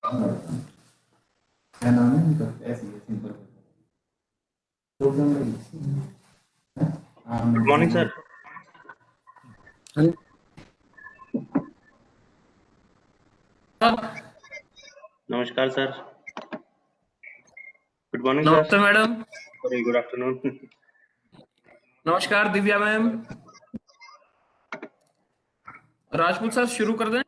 क्या नाम है इनका? ऐसे ही सिंपल प्रोग्राम रही। Good morning sir. नमस्कार सर। Good morning sir. नमस्ते मैडम। Sorry, good afternoon. नमस्कार दिव्या मैम। राजपूत सर शुरू कर दें।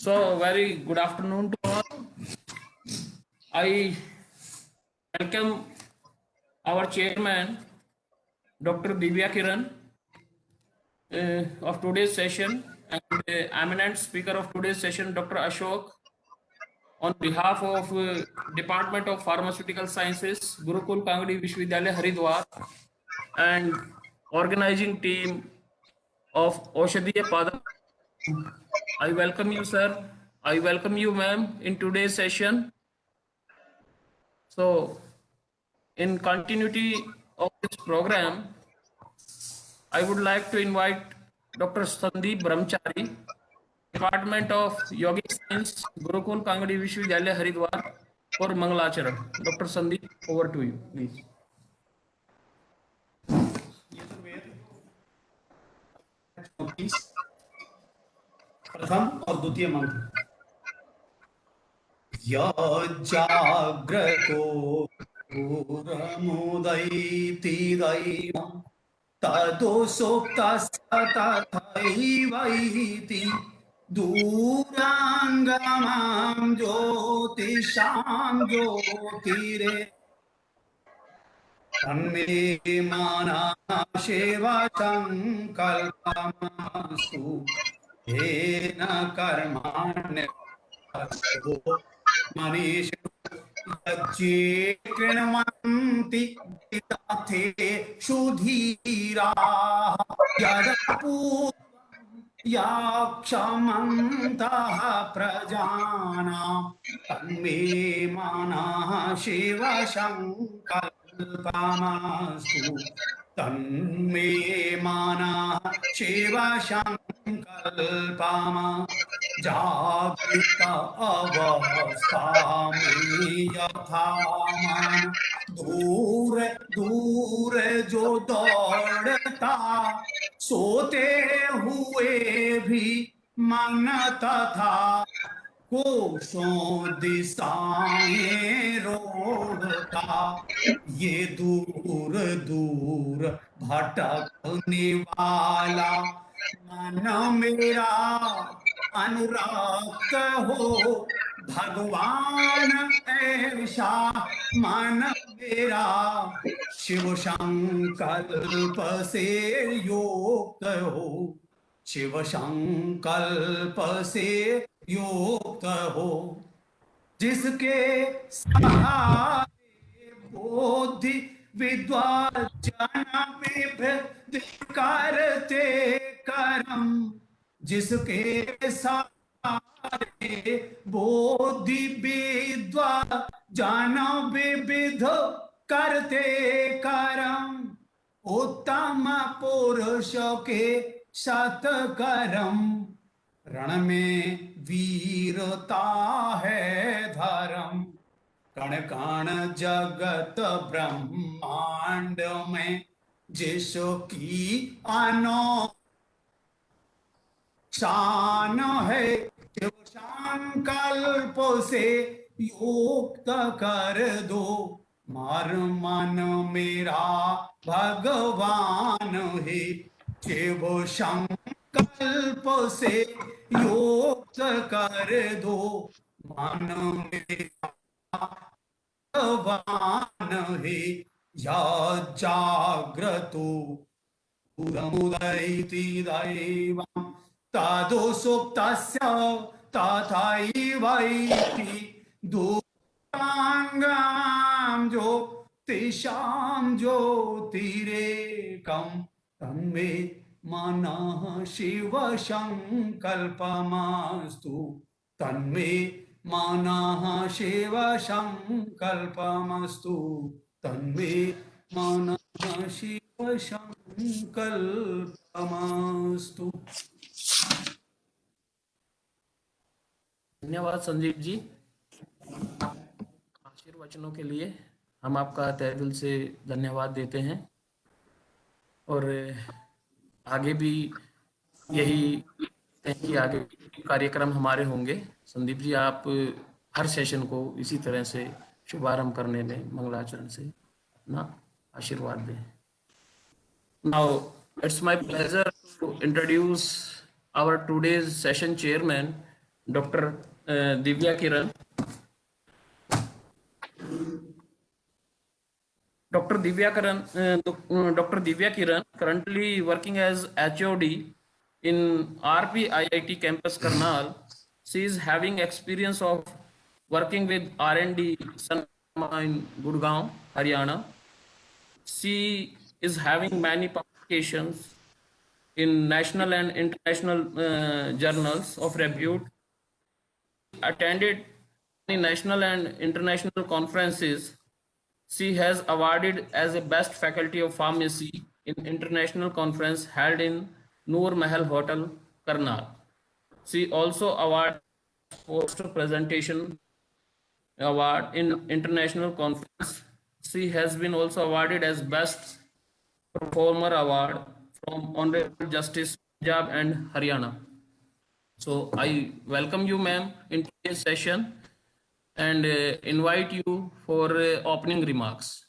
So very good afternoon to all. I welcome our chairman Dr. Divya Kiran of today's session, and eminent speaker of today's session Dr. Ashok, on behalf of Department of Pharmaceutical Sciences, Gurukul Kangdi Vishwavidyalaya Haridwar, and organizing team of Aushadhiya Pada. I welcome you, sir. I welcome you, ma'am, in today's session. So, in continuity of this program, I would like to invite Dr. Sandeep Brahmachari, Department of Yogic Science, Gurukul Kangadi Vishwavidyalaya Haridwar, for Mangalacharan. Dr. Sandeep, over to you, please. प्रथम और द्वितीय मंत्र। जाग्रतो पूर्वमुदैति दैवं तदोषोक्तस्य तथैवैति दूराङ्गमां ज्योतिषां ज्योतिरे तन्मे मानः सेवा संकल्पमस्तु येन कर्माण्यर्थो मनीषो यज्ञे कृण्वन्ति विदथे सुधीराः यदपूर्वं याक्षमन्तः प्रजानां तन्मे मनः शिव संकल्पमस्तु तन्मे मनः शिव संकल्पमस्तु जागृत अवस्था में यथा मन दूर दूर जो दौड़ता सोते हुए भी मन तथा कोसों दिशाएं रोड़ता ये दूर दूर भटकने वाला मन मेरा अनुरक्त हो भगवान ऐसा मन मेरा शिव संकल्प से युक्त हो शिव संकल्प से युक्त हो जिसके सहारे बोधि विद्वान जन विभिन्न करते कर्म जिसके सहारे बोधि विद्वान जन विविध करते कर्म उत्तम पुरुष के सतकर्म रण में वीरता है धर्म कण कण जगत ब्रह्मांड में जिसकी शान है शिव संकल्प से युक्त कर दो मार मन मेरा भगवान है शिव संकल्प से युक्त कर दो मन मेरा भगवान है या जाग्रतो पूर्वमुदैति दैवं तदोषोक्तस्य तथैवैति दूराङ्गां ज्योतिषां ज्योतिरेकं तन्मे मनः शिव संकल्पमस्तु तन्मे मनः शिव संकल्पमस्तु तन्मे मनः शिव संकल्पमस्तु। धन्यवाद संदीप जी आशीर्वचनों के लिए। हम आपका तहे दिल से धन्यवाद देते हैं और आगे भी यही है कि आगे कार्यक्रम हमारे होंगे। संदीप जी आप हर सेशन को इसी तरह से शुभारंभ करने में मंगलाचरण से अपना आशीर्वाद दें। Now it's my pleasure to introduce our today's session chairman, Dr. Divya Kiran. Dr. Dr. Divya Kiran, currently working as HOD in RP IIT campus Karnal. She is having experience of working with R&D in Gurgaon, Haryana. She is having many publications in national and international journals of repute. Attended many national and international conferences. She has awarded as a best faculty of pharmacy in international conference held in Noor Mahal Hotel, Karnal. She also awarded poster presentation award in international conference. She has been also awarded as best performer award from Honorable Justice Punjab and Haryana. So I welcome you, ma'am, in today's session and invite you for opening remarks.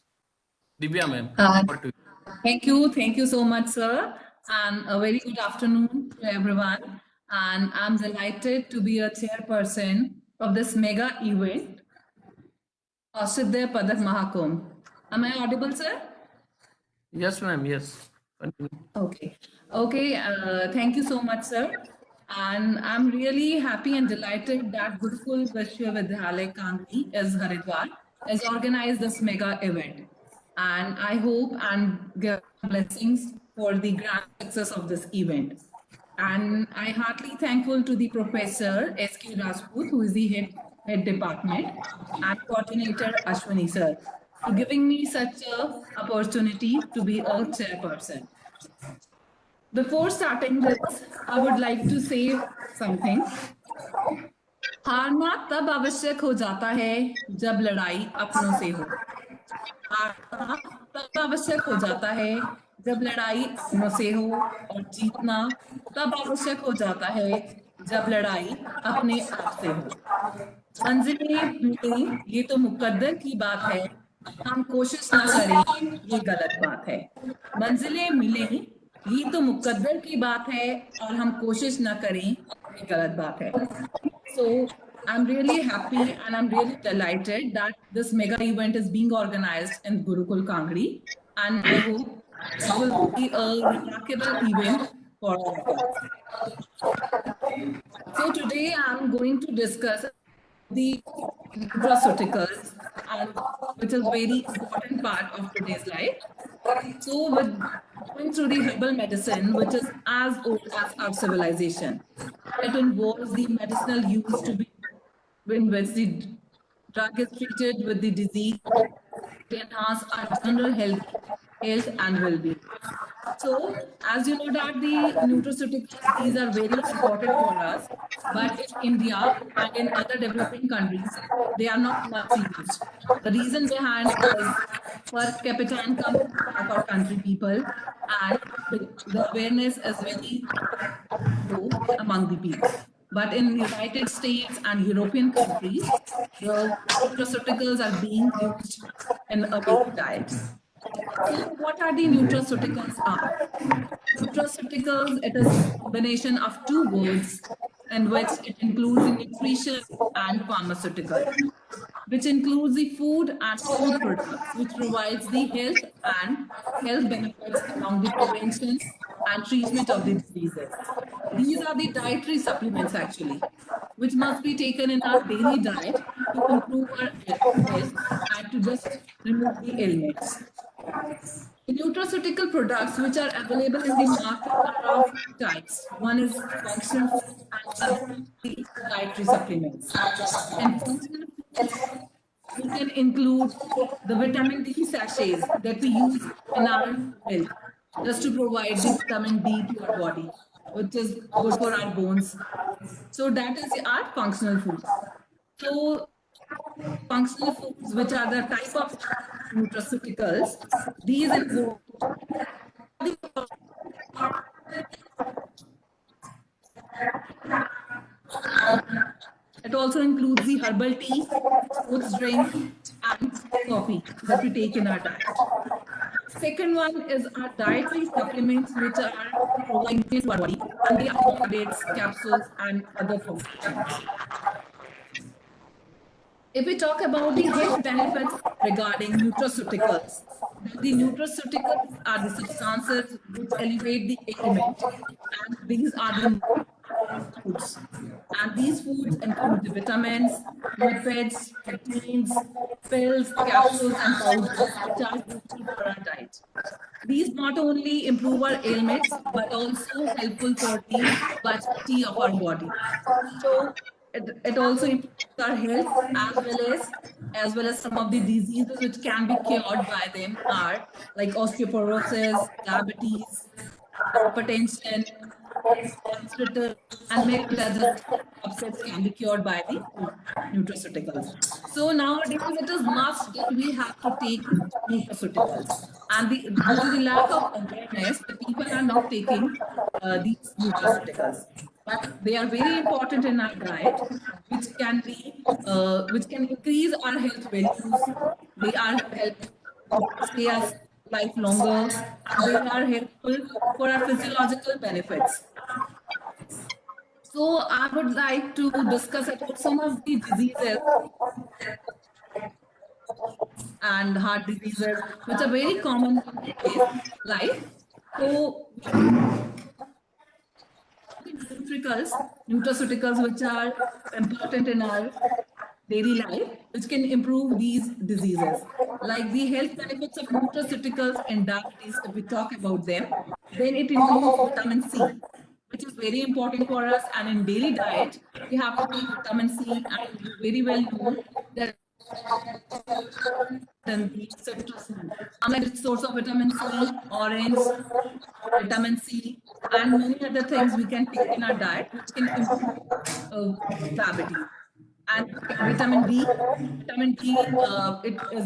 Divya, ma'am, over to you. Thank you so much, sir. And a very good afternoon to everyone. And I'm delighted to be a chairperson of this mega event, Ashidya Padak Mahakumbh. Am I audible, sir? Yes, ma'am, yes. Continue. Okay. Thank you so much, sir. And I'm really happy and delighted that Gurukul Vishwavidyalaya Kangri is Haridwar has organized this mega event. And I hope and give blessings for the grand success of this event. And I heartily thankful to the Professor S.K. Rajput, who is the head department, and coordinator Ashwini sir, for giving me such a opportunity to be a chairperson. Before starting this, I would like to say something. हारना तब आवश्यक हो जाता है जब लड़ाई अपनों से हो। हारना तब आवश्यक हो जाता है जब लड़ाई अपनों से हो, और जीतना तब आवश्यक हो जाता है जब लड़ाई अपने आप से हो। मंजिलें मिलें ये तो मुकद्दर की बात है, हम कोशिश ना करें ये गलत बात है। मंजिलें मिलें ये तो मुकद्दर की बात है, और हम कोशिश ना करें ये गलत बात है। So I'm really happy and I'm really delighted that this mega event is being organized in Gurukul Kangri, and I hope it will be a remarkable event for all of us. So today I'm going to discuss the nutraceuticals, and which is very important part of today's life. So with going through the herbal medicine, which is as old as our civilization, it involves the medicinal use to be in which the drug is treated with the disease to enhance our general health and well-being. So, as you know that the nutraceuticals, these are very important for us, but in India and in other developing countries, they are not much used. The reason behind is per capita income of our country people, and the awareness is very low among the people. But in the United States and European countries, the nutraceuticals are being used in a daily diet. So what are the nutraceuticals are? Nutraceuticals, it is a combination of two words in which it includes the nutrition and pharmaceutical, which includes the food and food products, which provides the health and health benefits along the prevention and treatment of the diseases. These are the dietary supplements actually, which must be taken in our daily diet to improve our health and to just remove the ailments. The nutraceutical products which are available in the market are of types. One is functional and other the dietary supplements. And functional we can include the vitamin D sachets that we use in our milk just to provide the vitamin D to our body. which is good for our bones. So that is our functional foods. So functional foods, which are the type of nutraceuticals, these include it also includes the herbal tea, sports drink, and coffee that we take in our diet. Second one is our dietary supplements, which are providing to our body, and they are carbohydrates, capsules, and other formulations. If we talk about the health benefits regarding nutraceuticals, the nutraceuticals are the substances which elevate the ailment, and these are the foods. And these foods include the vitamins, lipids, proteins, pills, capsules, and powders, which are useful for our diet. These not only improve our ailments, but also helpful for the vitality of our body. So it also improves our health as well as some of the diseases which can be cured by them are like osteoporosis, diabetes, hypertension, cancer, and many other upsets can be cured by the nutraceuticals. So nowadays it is must that we have to take nutraceuticals, and due to the lack of awareness, the people are not taking these nutraceuticals. But they are very important in our diet, which can increase our health values. They are help stay us life longer. They are helpful for our physiological benefits. So I would like to discuss about some of the diseases and heart diseases, which are very common in today's life. So nutraceuticals, which are important in our daily life, which can improve these diseases. Like the health benefits of nutraceuticals and diabetes, if we talk about them, then it includes vitamin C, which is very important for us. And in daily diet, we have to take vitamin C, and you very well know that citrus, unlike its source of vitamin C, orange, vitamin C, and many other things we can take in our diet, which can improve diabetes. And vitamin D, it is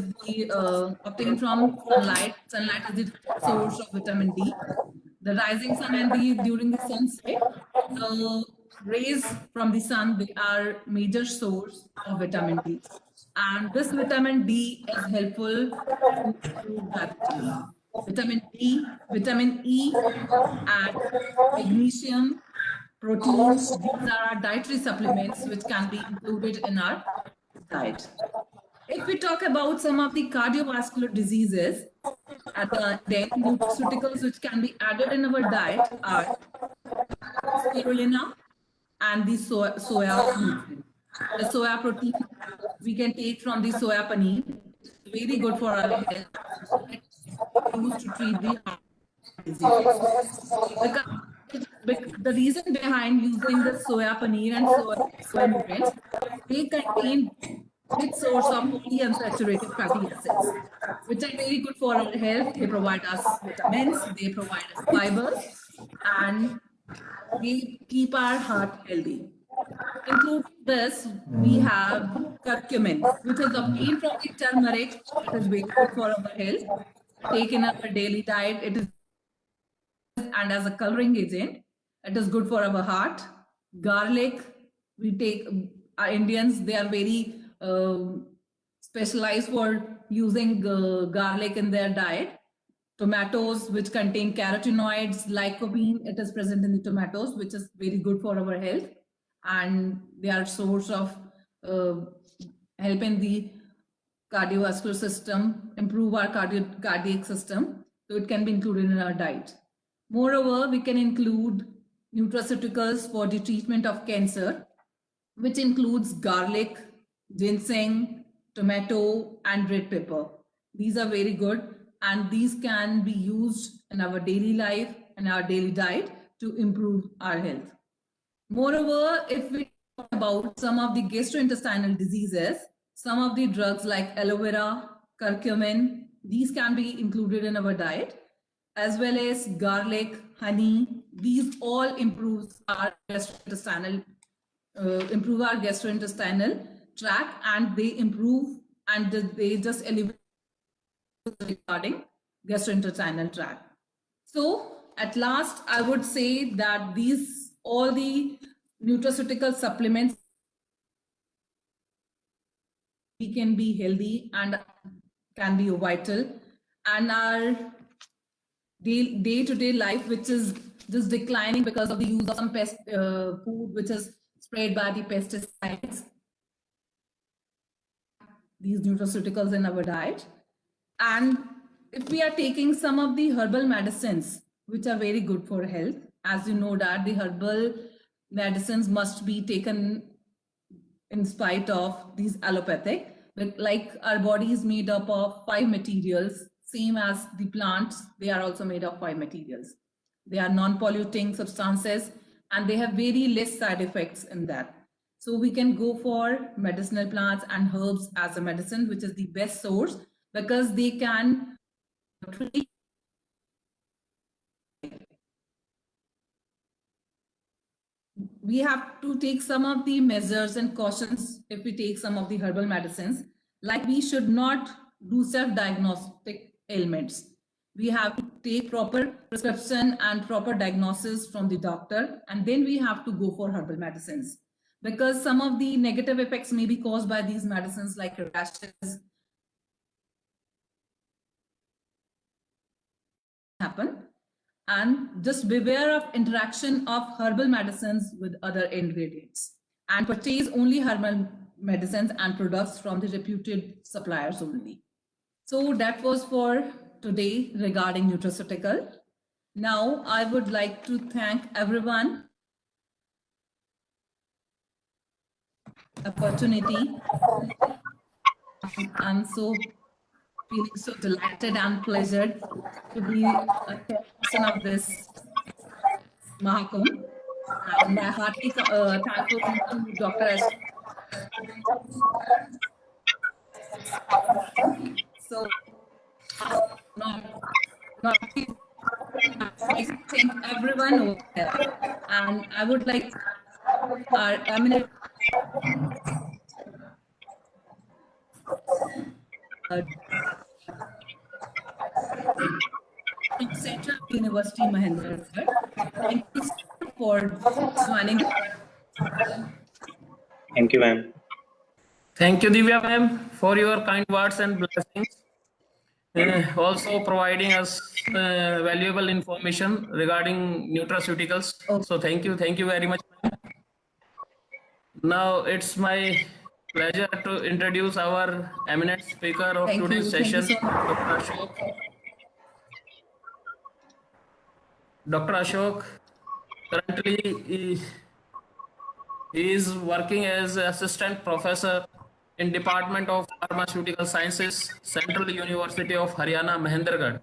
obtained from sunlight. Sunlight is the source of vitamin D. The rising sun and during the sunset, the rays from the sun, they are major source of vitamin D. And this vitamin D is helpful to improve diabetes. Vitamin D, vitamin E, and magnesium, proteins, these are our dietary supplements which can be included in our diet. If we talk about some of the cardiovascular diseases, then nutraceuticals which can be added in our diet are spirulina and the soya nutrient. The soya protein we can take from the soya paneer, very good for our health, used to treat the heart disease. The reason behind using the soya paneer and soya nutrients, they contain rich source of polyunsaturated fatty acids, which are very good for our health. They provide us vitamins, they provide us fibers, and they keep our heart healthy. Including this, we have curcumin, which is obtained from the turmeric. It is very good for our health. Taken in our daily diet, it is, and as a coloring agent, it is good for our heart. Garlic, we take, our Indians, they are very specialized for using garlic in their diet. Tomatoes, which contain carotenoids, lycopene, it is present in the tomatoes, which is very good for our health. And they are a source of helping the cardiovascular system, improve our cardiac system. So it can be included in our diet. Moreover, we can include nutraceuticals for the treatment of cancer, which includes garlic, ginseng, tomato, and red pepper. These are very good, and these can be used in our daily life and our daily diet to improve our health. Moreover, if we talk about some of the gastrointestinal diseases, some of the drugs like aloe vera, curcumin, these can be included in our diet. as well as garlic, honey. These all improve our gastrointestinal tract, and they improve and they just elevate regarding gastrointestinal tract. So at last, I would say that these all the nutraceutical supplements, we can be healthy and can be vital, and our day-to-day life, which is just declining because of the use of some food which is sprayed by the pesticides, these nutraceuticals in our diet. And if we are taking some of the herbal medicines which are very good for health, as you know that the herbal medicines must be taken in spite of these allopathic, but like our body is made up of 5 materials, same as the plants, they are also made of 5 materials. They are non-polluting substances and they have very less side effects in that. So we can go for medicinal plants and herbs as a medicine, which is the best source because they can treat. We have to take some of the measures and cautions if we take some of the herbal medicines, like we should not do self-diagnostic ailments. We have to take proper prescription and proper diagnosis from the doctor, and then we have to go for herbal medicines because some of the negative effects may be caused by these medicines like rashes happen. And just beware of interaction of herbal medicines with other ingredients and purchase only herbal medicines and products from the reputed suppliers only. So that was for today regarding nutraceutical. Now I would like to thank everyone opportunity. I'm so feeling so delighted and pleasured to be a person of this Mahakumbh. And I heartily thankful to Dr. S. So, I thank everyone over there. And I would like our eminent from Central University, Mahendragarh. Thank you for joining. Thank you, ma'am. Thank you, Divya ma'am, for your kind words and blessings. Also providing us valuable information regarding nutraceuticals. Oh. So thank you very much. Now it's my pleasure to introduce our eminent speaker of Thank today's you. Thank you session, so much. Dr. Ashok. Dr. Ashok currently he is working as assistant professor in Department of Pharmaceutical Sciences, Central University of Haryana, Mahendragarh.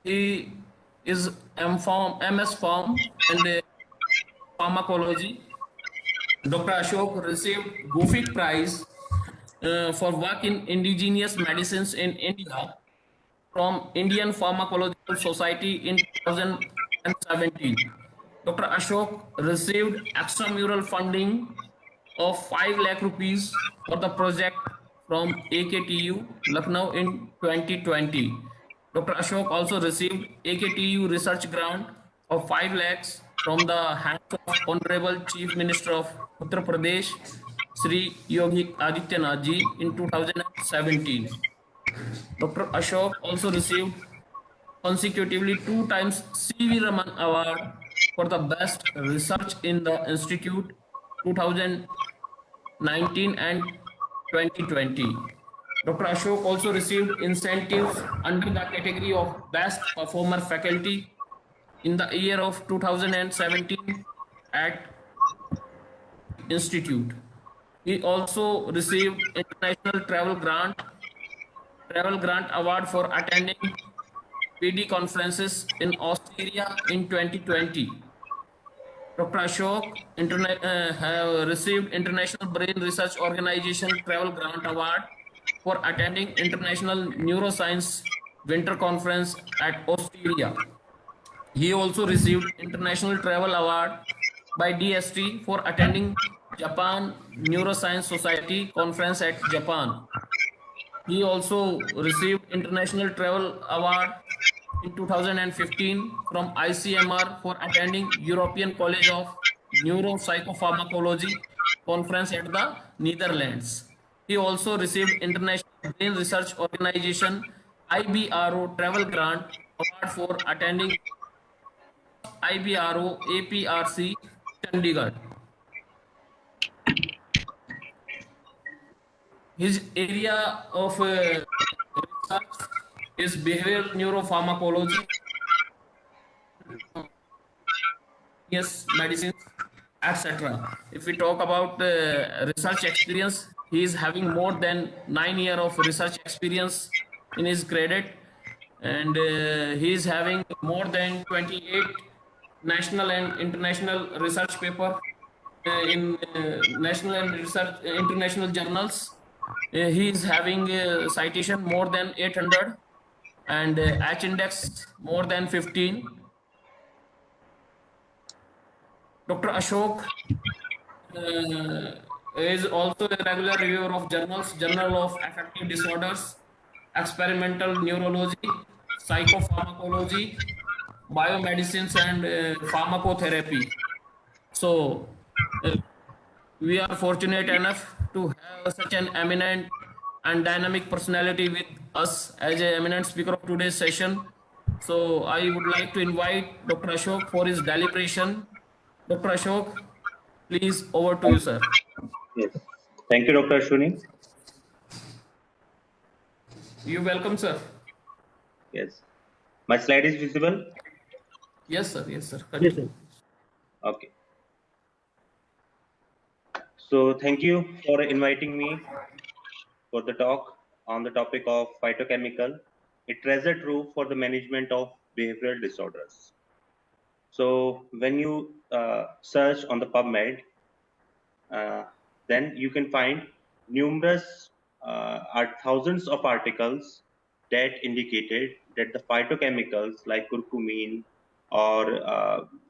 He is MS Pharm and Pharmacology. Dr. Ashok received Gufic Prize for work in indigenous medicines in India from Indian Pharmacological Society in 2017. Dr. Ashok received extramural funding of 5 lakh rupees for the project from AKTU, Lucknow in 2020. Dr. Ashok also received AKTU research grant of 5 lakhs from the hands of Honorable Chief Minister of Uttar Pradesh, Sri Yogi Adityanath ji in 2017. Dr. Ashok also received consecutively 2 times C.V. Raman Award for the best research in the institute 2019 and 2020. Dr. Ashok also received incentives under the category of best performer faculty in the year of 2017 at institute. He also received international travel grant award for attending PD conferences in Australia in 2020. Dr. Ashok have received International Brain Research Organization Travel Grant Award for attending International Neuroscience Winter Conference at Austria. He also received International Travel Award by DST for attending Japan Neuroscience Society Conference at Japan. He also received International Travel Award in 2015 from ICMR for attending European College of Neuropsychopharmacology Conference at the Netherlands. He also received International Brain Research Organization IBRO Travel Grant Award for attending IBRO APRC Chandigarh. His area of research is behavioral neuropharmacology, yes, medicines, etc. If we talk about research experience, he is having more than 9 years of research experience in his credit, and he is having more than 28 national and international research paper in national and research international journals. He is having citation more than 800 and H index more than 15. Dr. Ashok is also a regular reviewer of journals, Journal of Affective Disorders, Experimental Neurology, Psychopharmacology, Biomedicines, and Pharmacotherapy. So, we are fortunate enough to have such an eminent and dynamic personality with us as an eminent speaker of today's session. So, I would like to invite Dr. Ashok for his deliberation. Dr. Ashok, please, over to you, sir. Yes. Thank you, Dr. Ashwini. You're welcome, sir. Yes. My slide is visible? Yes, sir. Yes, sir. Continue. Okay. So thank you for inviting me for the talk on the topic of phytochemical, a treasure trove for the management of behavioral disorders. So when you search on the PubMed, then you can find numerous thousands of articles that indicated that the phytochemicals like curcumin or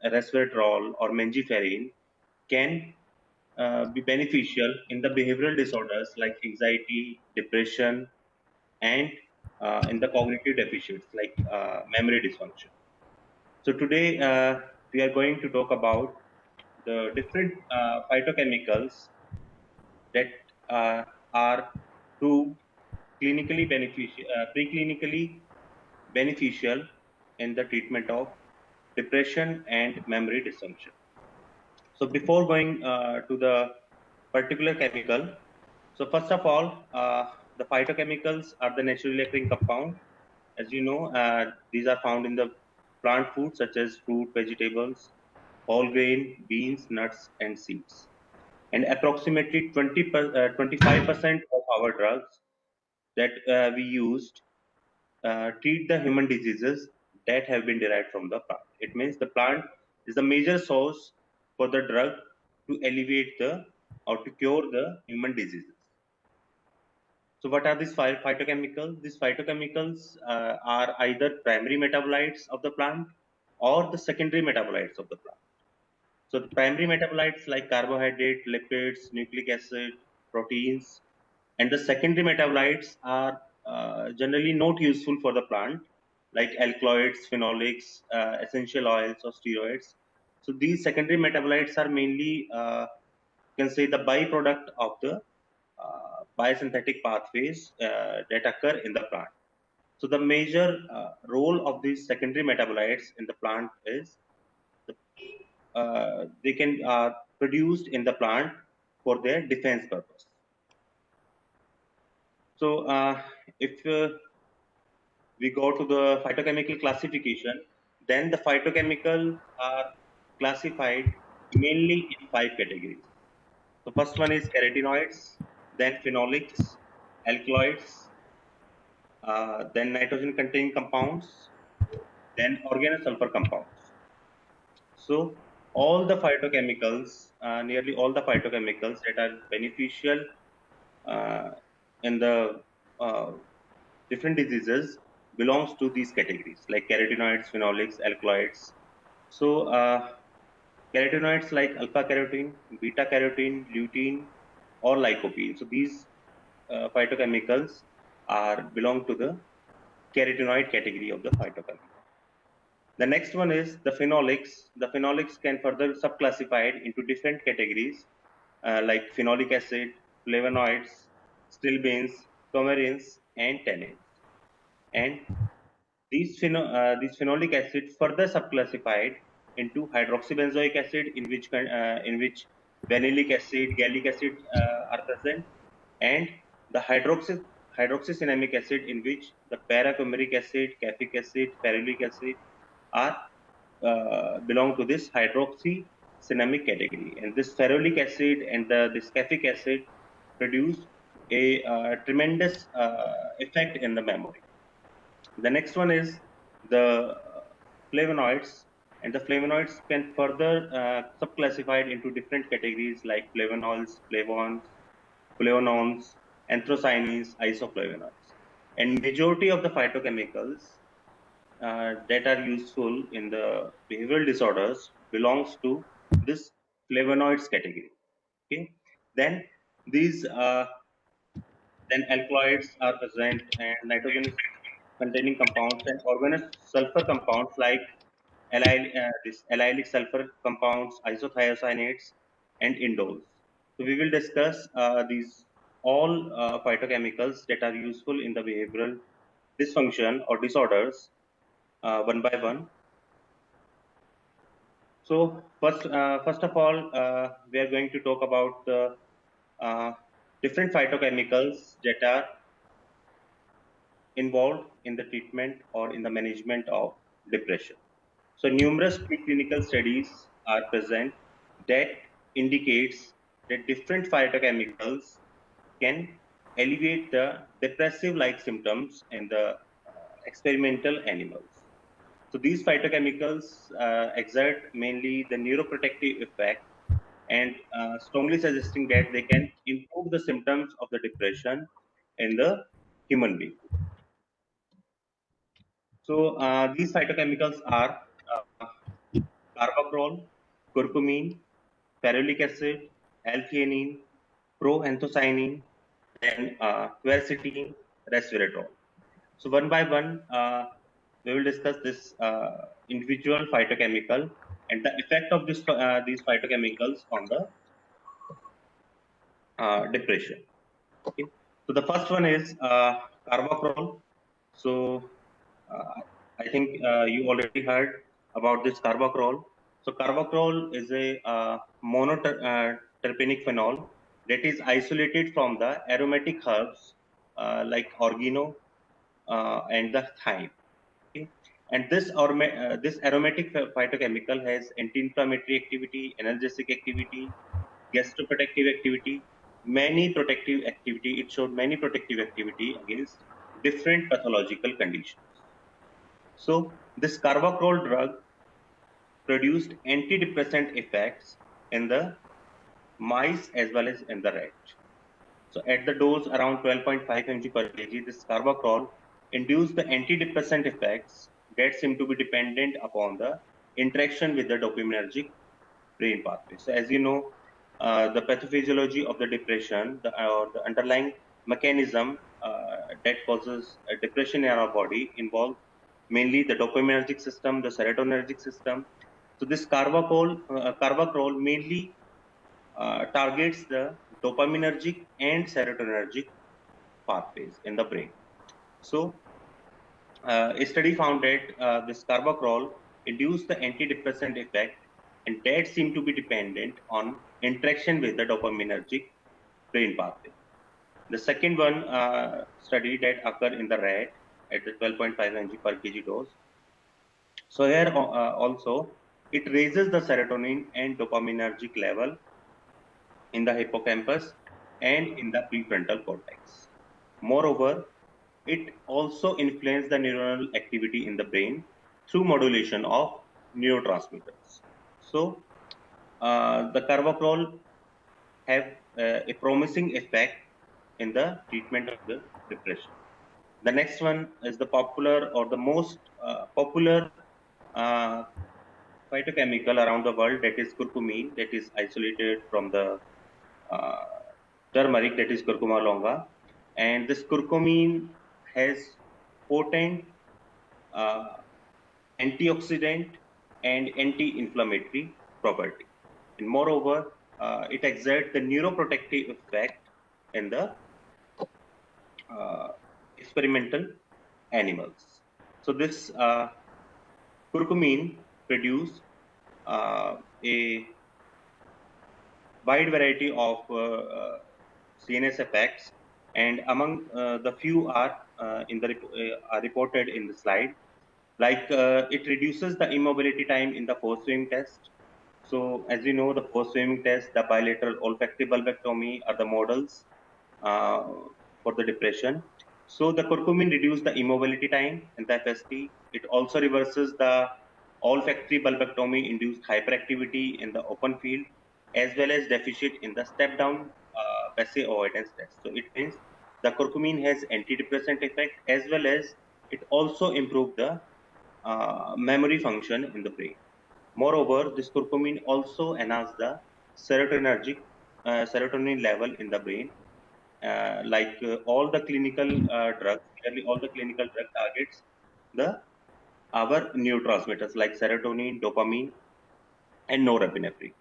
resveratrol or mengiferin can be beneficial in the behavioral disorders like anxiety, depression, and in the cognitive deficits like memory dysfunction. So today we are going to talk about the different phytochemicals that are proved clinically beneficial, preclinically beneficial in the treatment of depression and memory dysfunction. So before going to the particular chemical, so first of all, the phytochemicals are the naturally occurring compound. As you know, these are found in the plant food such as fruit, vegetables, whole grain, beans, nuts, and seeds. And approximately 25% of our drugs that we used treat the human diseases that have been derived from the plant. It means the plant is the major source for the drug to alleviate the or to cure the human diseases. So what are these phytochemicals? These phytochemicals are either primary metabolites of the plant or the secondary metabolites of the plant. So the primary metabolites like carbohydrate, lipids, nucleic acid, proteins, and the secondary metabolites are generally not useful for the plant, like alkaloids, phenolics, essential oils, or steroids. So these secondary metabolites are mainly, you can say, the byproduct of the biosynthetic pathways that occur in the plant. So the major role of these secondary metabolites in the plant is they can produced in the plant for their defense purpose. So if we go to the phytochemical classification, then the phytochemical are classified mainly in 5 categories. So first one is carotenoids, then phenolics, alkaloids, then nitrogen containing compounds, then organosulfur compounds. So all the phytochemicals, nearly all the phytochemicals that are beneficial in the different diseases belongs to these categories, like carotenoids, phenolics, alkaloids. So carotenoids like alpha carotene, beta carotene, lutein, or lycopene. So these phytochemicals belong to the carotenoid category of the phytochemical. The next one is the phenolics. The phenolics can further subclassified into different categories like phenolic acid, flavonoids, stilbenes, coumarins, and tannins. And these phenolic acids further subclassified into hydroxybenzoic acid, in which vanillic acid, gallic acid are present, and the hydroxycinnamic acid, in which the paracumaric acid, caffeic acid, ferulic acid are belong to this hydroxycinnamic category. And this ferulic acid and this caffeic acid produce a tremendous effect in the memory. The next one is the flavonoids, and the flavonoids can further subclassified into different categories like flavonols, flavonones, anthocyanins, isoflavonoids. And majority of the phytochemicals that are useful in the behavioral disorders belongs to this flavonoids category. Okay, then these then alkaloids are present, and nitrogen containing compounds and organous sulfur compounds like this allylic sulfur compounds, isothiocyanates, and indoles. So we will discuss these all phytochemicals that are useful in the behavioral dysfunction or disorders one by one. So first of all, we are going to talk about the different phytochemicals that are involved in the treatment or in the management of depression. So numerous preclinical studies are present that indicates that different phytochemicals can alleviate the depressive-like symptoms in the experimental animals. So these phytochemicals exert mainly the neuroprotective effect, and strongly suggesting that they can improve the symptoms of the depression in the human being. So these phytochemicals are carbapenem, curcumin, ferulic acid, L-theanine, proanthocyanin, then quercetin, resveratrol. So one by one, we will discuss this individual phytochemical and the effect of these phytochemicals on the depression. Okay. So the first one is carbapenem. So I think you already heard about this carbapenem. So carbapenem is a monoterpenic phenol that is isolated from the aromatic herbs like oregano and the thyme. Okay? And this aromatic phytochemical has anti-inflammatory activity, analgesic activity, gastroprotective activity, many protective activity. It showed many protective activity against different pathological conditions. So this carbapenem drug produced antidepressant effects in the mice as well as in the rat. So at the dose around 12.5 mg per kg, this carbapenem induced the antidepressant effects that seem to be dependent upon the interaction with the dopaminergic brain pathway. So as you know, the pathophysiology of the depression, the underlying mechanism that causes depression in our body involves mainly the dopaminergic system, the serotonergic system. So this carbapenem mainly targets the dopaminergic and serotonergic pathways in the brain. So a study found that this carbapenem induced the antidepressant effect, and that seemed to be dependent on interaction with the dopaminergic brain pathway. The second one study that occurred in the rat at the 12.5 mg per kg dose. So here also it raises the serotonin and dopaminergic level in the hippocampus and in the prefrontal cortex. Moreover, it also influences the neuronal activity in the brain through modulation of neurotransmitters. So, the carbapenem have a promising effect in the treatment of the depression. The next one is the popular or the most popular phytochemical around the world, that is curcumin, that is isolated from the uh, turmeric, that is Curcuma longa. And this curcumin has potent uh, antioxidant and anti-inflammatory property. And moreover, it exerts the neuroprotective effect in the experimental animals. So this curcumin produce a wide variety of CNS effects, and among the few are are reported in the slide. Like it reduces the immobility time in the forced swimming test. So as you know, the forced swimming test, the bilateral olfactory bulbectomy are the models uh, for the depression. So the curcumin reduces the immobility time in the FST. It also reverses the olfactory bulbectomy induced hyperactivity in the open field, as well as deficit in the step down passive avoidance test. So it means the curcumin has antidepressant effect, as well as it also improves the memory function in the brain. Moreover, this curcumin also enhances the serotonin level in the brain. Like all the clinical drugs, nearly all the clinical drug targets the our neurotransmitters like serotonin, dopamine, and norepinephrine.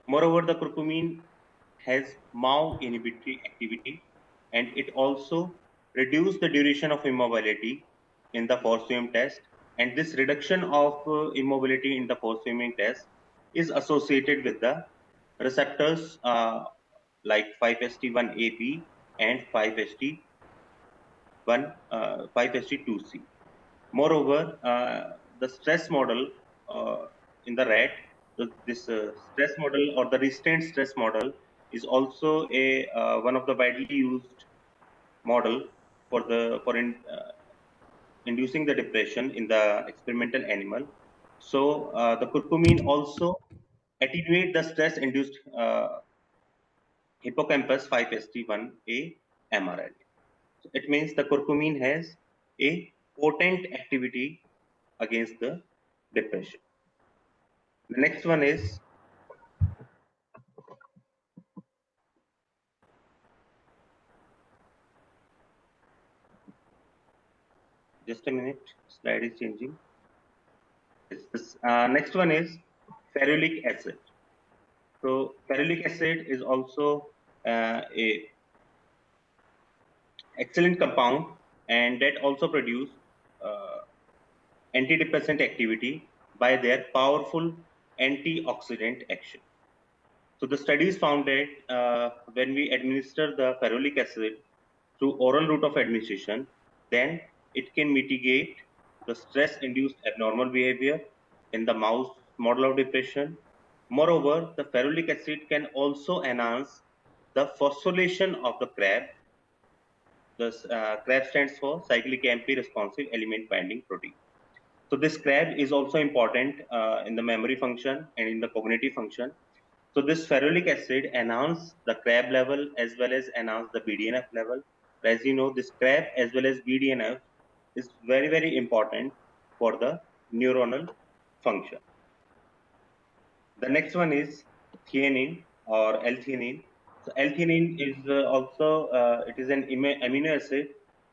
Moreover, the curcumin has MAO inhibitory activity, and it also reduces the duration of immobility in the forced swim test. And this reduction of immobility in the forced swimming test is associated with the receptors like 5-HT1AB and 5-HT2C. Moreover, the stress model in the rat, this stress model or the restraint stress model is also a one of the widely used model for inducing the depression in the experimental animal. So the curcumin also attenuate the stress-induced hippocampus 5-HT1A mRNA. So it means the curcumin has a potent activity against the depression. The next one is just a minute, slide is changing. Next one is ferulic acid. So ferulic acid is also a excellent compound, and that also produce uh, antidepressant activity by their powerful antioxidant action. So the studies found that when we administer the ferulic acid through oral route of administration, then it can mitigate the stress-induced abnormal behavior in the mouse model of depression. Moreover, the ferulic acid can also enhance the phosphorylation of the CRAB. The CRAB stands for cyclic AMP responsive element binding protein. So this CRAB is also important in the memory function and in the cognitive function. So this ferulic acid enhance the CRAB level as well as enhance the BDNF level. As you know, this CRAB as well as BDNF is very, very important for the neuronal function. The next one is theanine or L-theanine. So L-theanine is also it is an amino acid,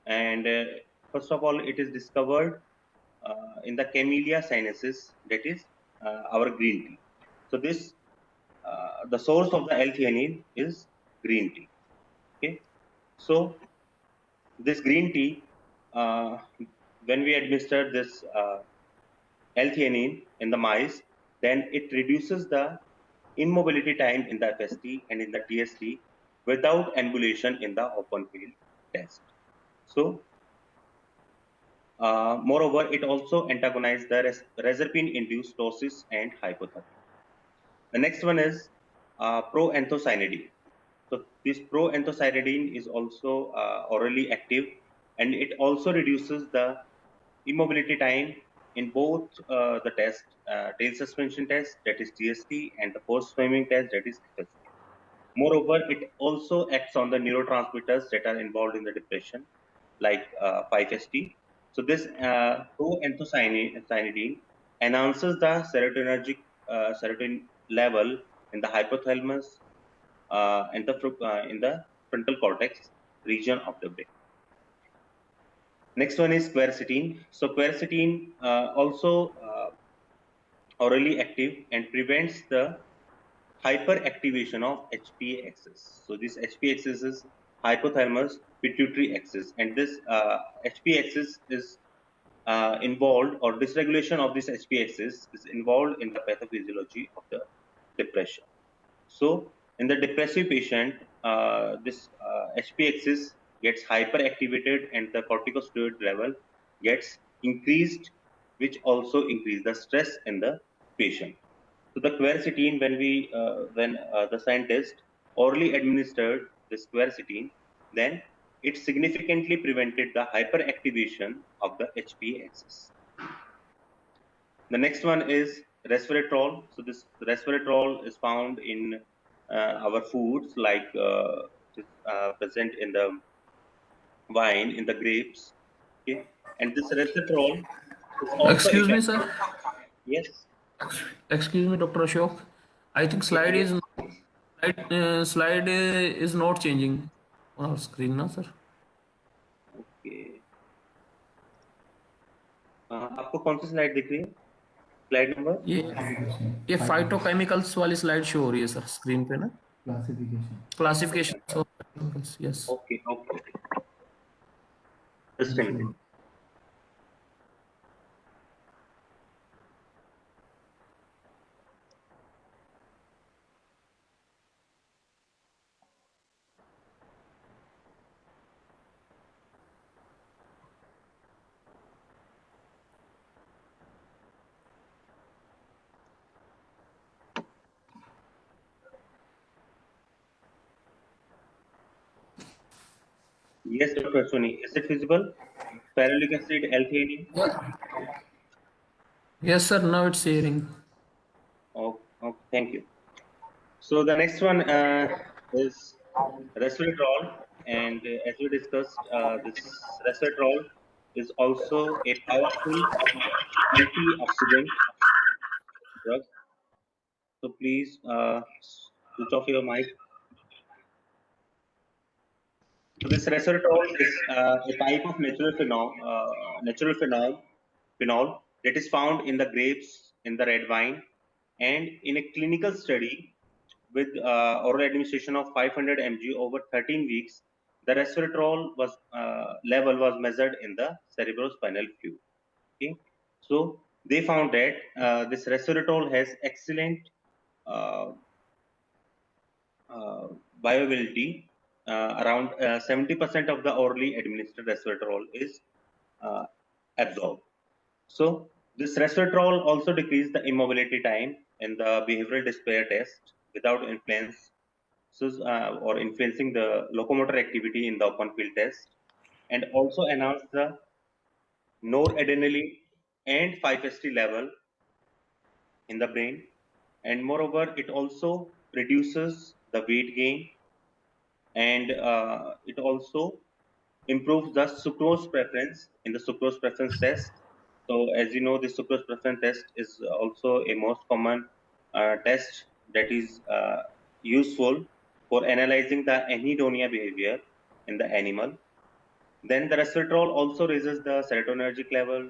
and first of all, it is discovered in the Camellia sinensis, that is our green tea. So this the source of the L-theanine is green tea. Okay, so this green tea, when we administer this L-theanine in the mice, then it reduces the immobility time in the FST and in the TST without ambulation in the open field test. So, moreover, it also antagonizes the reserpine-induced ptosis and hypothermia. The next one is proanthocyanidine. So this proanthocyanidine is also orally active, and it also reduces the immobility time in both the test, tail suspension test, that is TST, and the forced swimming test, that is FST. Moreover, it also acts on the neurotransmitters that are involved in the depression. like 5-HT. So this proanthocyanidine enhances the serotonergic serotonin level in the hypothalamus and in the frontal cortex region of the brain. Next one is quercetin. So quercetin also orally active and prevents the hyperactivation of HPA axis. So this HPA axis is hypothalamus pituitary axis, and this HPA axis is involved, or dysregulation of this HPA axis is involved in the pathophysiology of the depression. So in the depressive patient, this HPA axis gets hyperactivated and the corticosteroid level gets increased, which also increase the stress in the patient. So the quercetin, when the scientist orally administered this quercetin, then it significantly prevented the hyperactivation of the HPA axis. The next one is resveratrol. So this resveratrol is found in our foods, like present in the wine, in the grapes. Okay, and this resveratrol is also Excuse me, effective. sir. Yes. Excuse me, Dr. Ashok. I think slide is not changing on our screen, na, sir? Okay. आपको कौन सी slide दिख रही है? Slide number? ये phytochemicals वाली slide show हो रही है सर स्क्रीन पे ना, Classification. Classification of chemicals. Yes. Okay, okay. Just a minute. Yes, Dr. Soni, is it visible? Ferulic acid, L-theanine. Yes, sir. Now it's hearing. Oh, okay, thank you. So the next one is resveratrol, and as we discussed, this resveratrol is also a powerful antioxidant drug. So please switch off your mic. So this resveratrol is a type of phenol that is found in the grapes, in the red wine, and in a clinical study with oral administration of 500 mg over 13 weeks, the resveratrol level was measured in the cerebrospinal fluid. Okay, so they found that this resveratrol has excellent uh, bioavailability. Around 70% of the orally administered resveratrol is absorbed. So this resveratrol also decreased the immobility time in the behavioral despair test without influence or influencing the locomotor activity in the open field test, and also enhanced the noradrenaline and 5-HT level in the brain, and moreover it also reduces the weight gain, and it also improves the sucrose preference in the sucrose preference test. So as you know, the sucrose preference test is also a most common test that is useful for analyzing the anhedonia behavior in the animal. Then the resveratrol also raises the serotonergic level,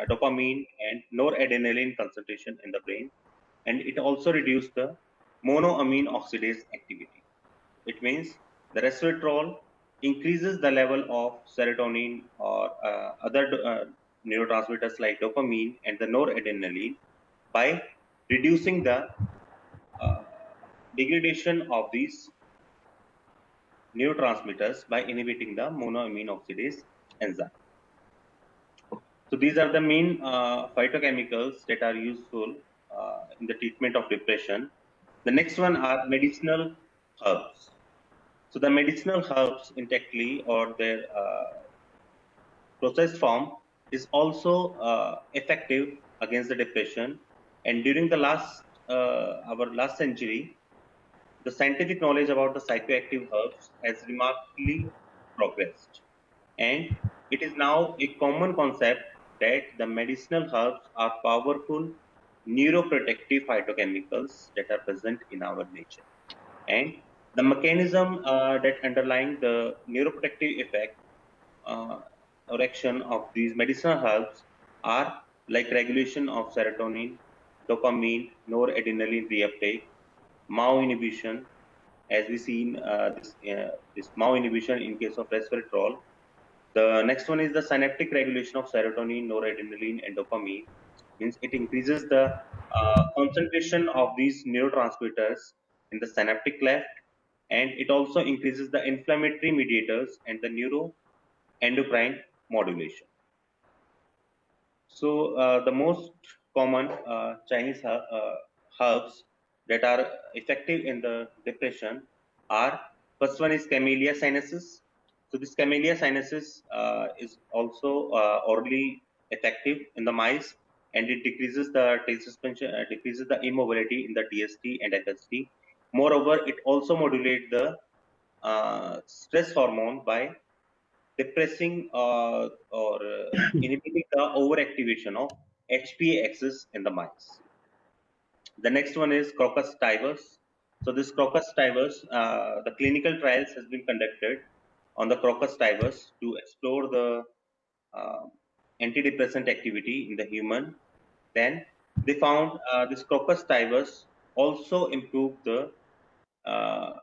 dopamine and noradrenaline concentration in the brain, and it also reduces the monoamine oxidase activity. It means the resveratrol increases the level of serotonin or other neurotransmitters like dopamine and the noradrenaline by reducing the degradation of these neurotransmitters by inhibiting the monoamine oxidase enzyme. So these are the main phytochemicals that are useful in the treatment of depression. The next one are medicinal herbs. So the medicinal herbs in Techly or their processed form is also effective against the depression. And during the our last century, the scientific knowledge about the psychoactive herbs has remarkably progressed. And it is now a common concept that the medicinal herbs are powerful neuroprotective phytochemicals that are present in our nature. And the mechanism that underlying the neuroprotective effect uh, or action of these medicinal herbs are like regulation of serotonin, dopamine, noradrenaline reuptake, MAO inhibition, as we seen this MAO inhibition in case of resveratrol. The next one is the synaptic regulation of serotonin, noradrenaline, and dopamine. Means it increases the concentration of these neurotransmitters in the synaptic cleft, and it also increases the inflammatory mediators and the neuroendocrine modulation. So the most common Chinese herbs that are effective in the depression are, first one is Camellia sinensis. So this Camellia sinensis is also orally effective in the mice, and it decreases the tail suspension, decreases the immobility in the DST and FST. Moreover, it also modulates the stress hormone by depressing or inhibiting the overactivation of HPA axis in the mice. The next one is Crocus tivus. So this Crocus tivus, the clinical trials has been conducted on the Crocus tivus to explore the uh, antidepressant activity in the human. Then they found this Crocus tivus also improved the uh,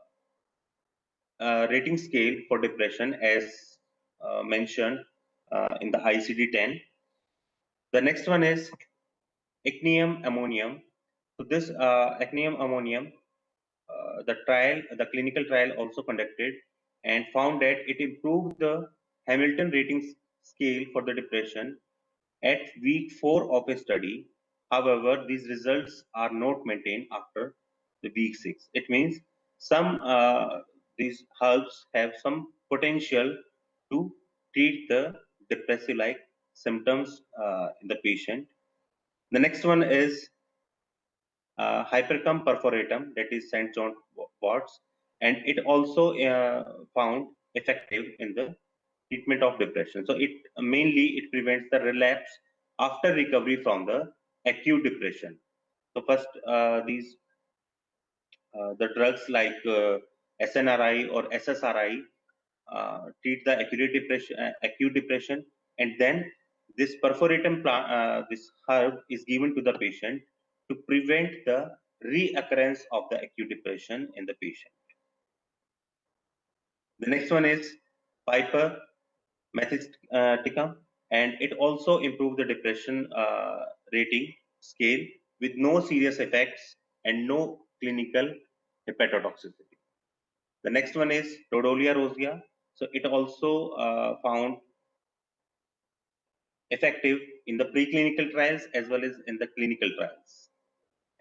rating scale for depression as mentioned in the ICD-10. The next one is Ecnium ammonium. So this Ecnium ammonium, the clinical trial also conducted and found that it improved the Hamilton rating scale for the depression at week 4 of a study. However, these results are not maintained after the week 6. It means some these herbs have some potential to treat the depressive-like symptoms in the patient. The next one is Hypericum perforatum, that is St. John worts, and it also found effective in the treatment of depression. So it mainly it prevents the relapse after recovery from the acute depression. So first, these the drugs like SNRI or SSRI treat the acute depression, and then this perforatum this herb is given to the patient to prevent the reoccurrence of the acute depression in the patient. The next one is Piper methisticum, and it also improved the depression rating scale with no serious effects and no clinical hepatotoxicity. The next one is Rhodolia rosea. So it also found effective in the preclinical trials as well as in the clinical trials,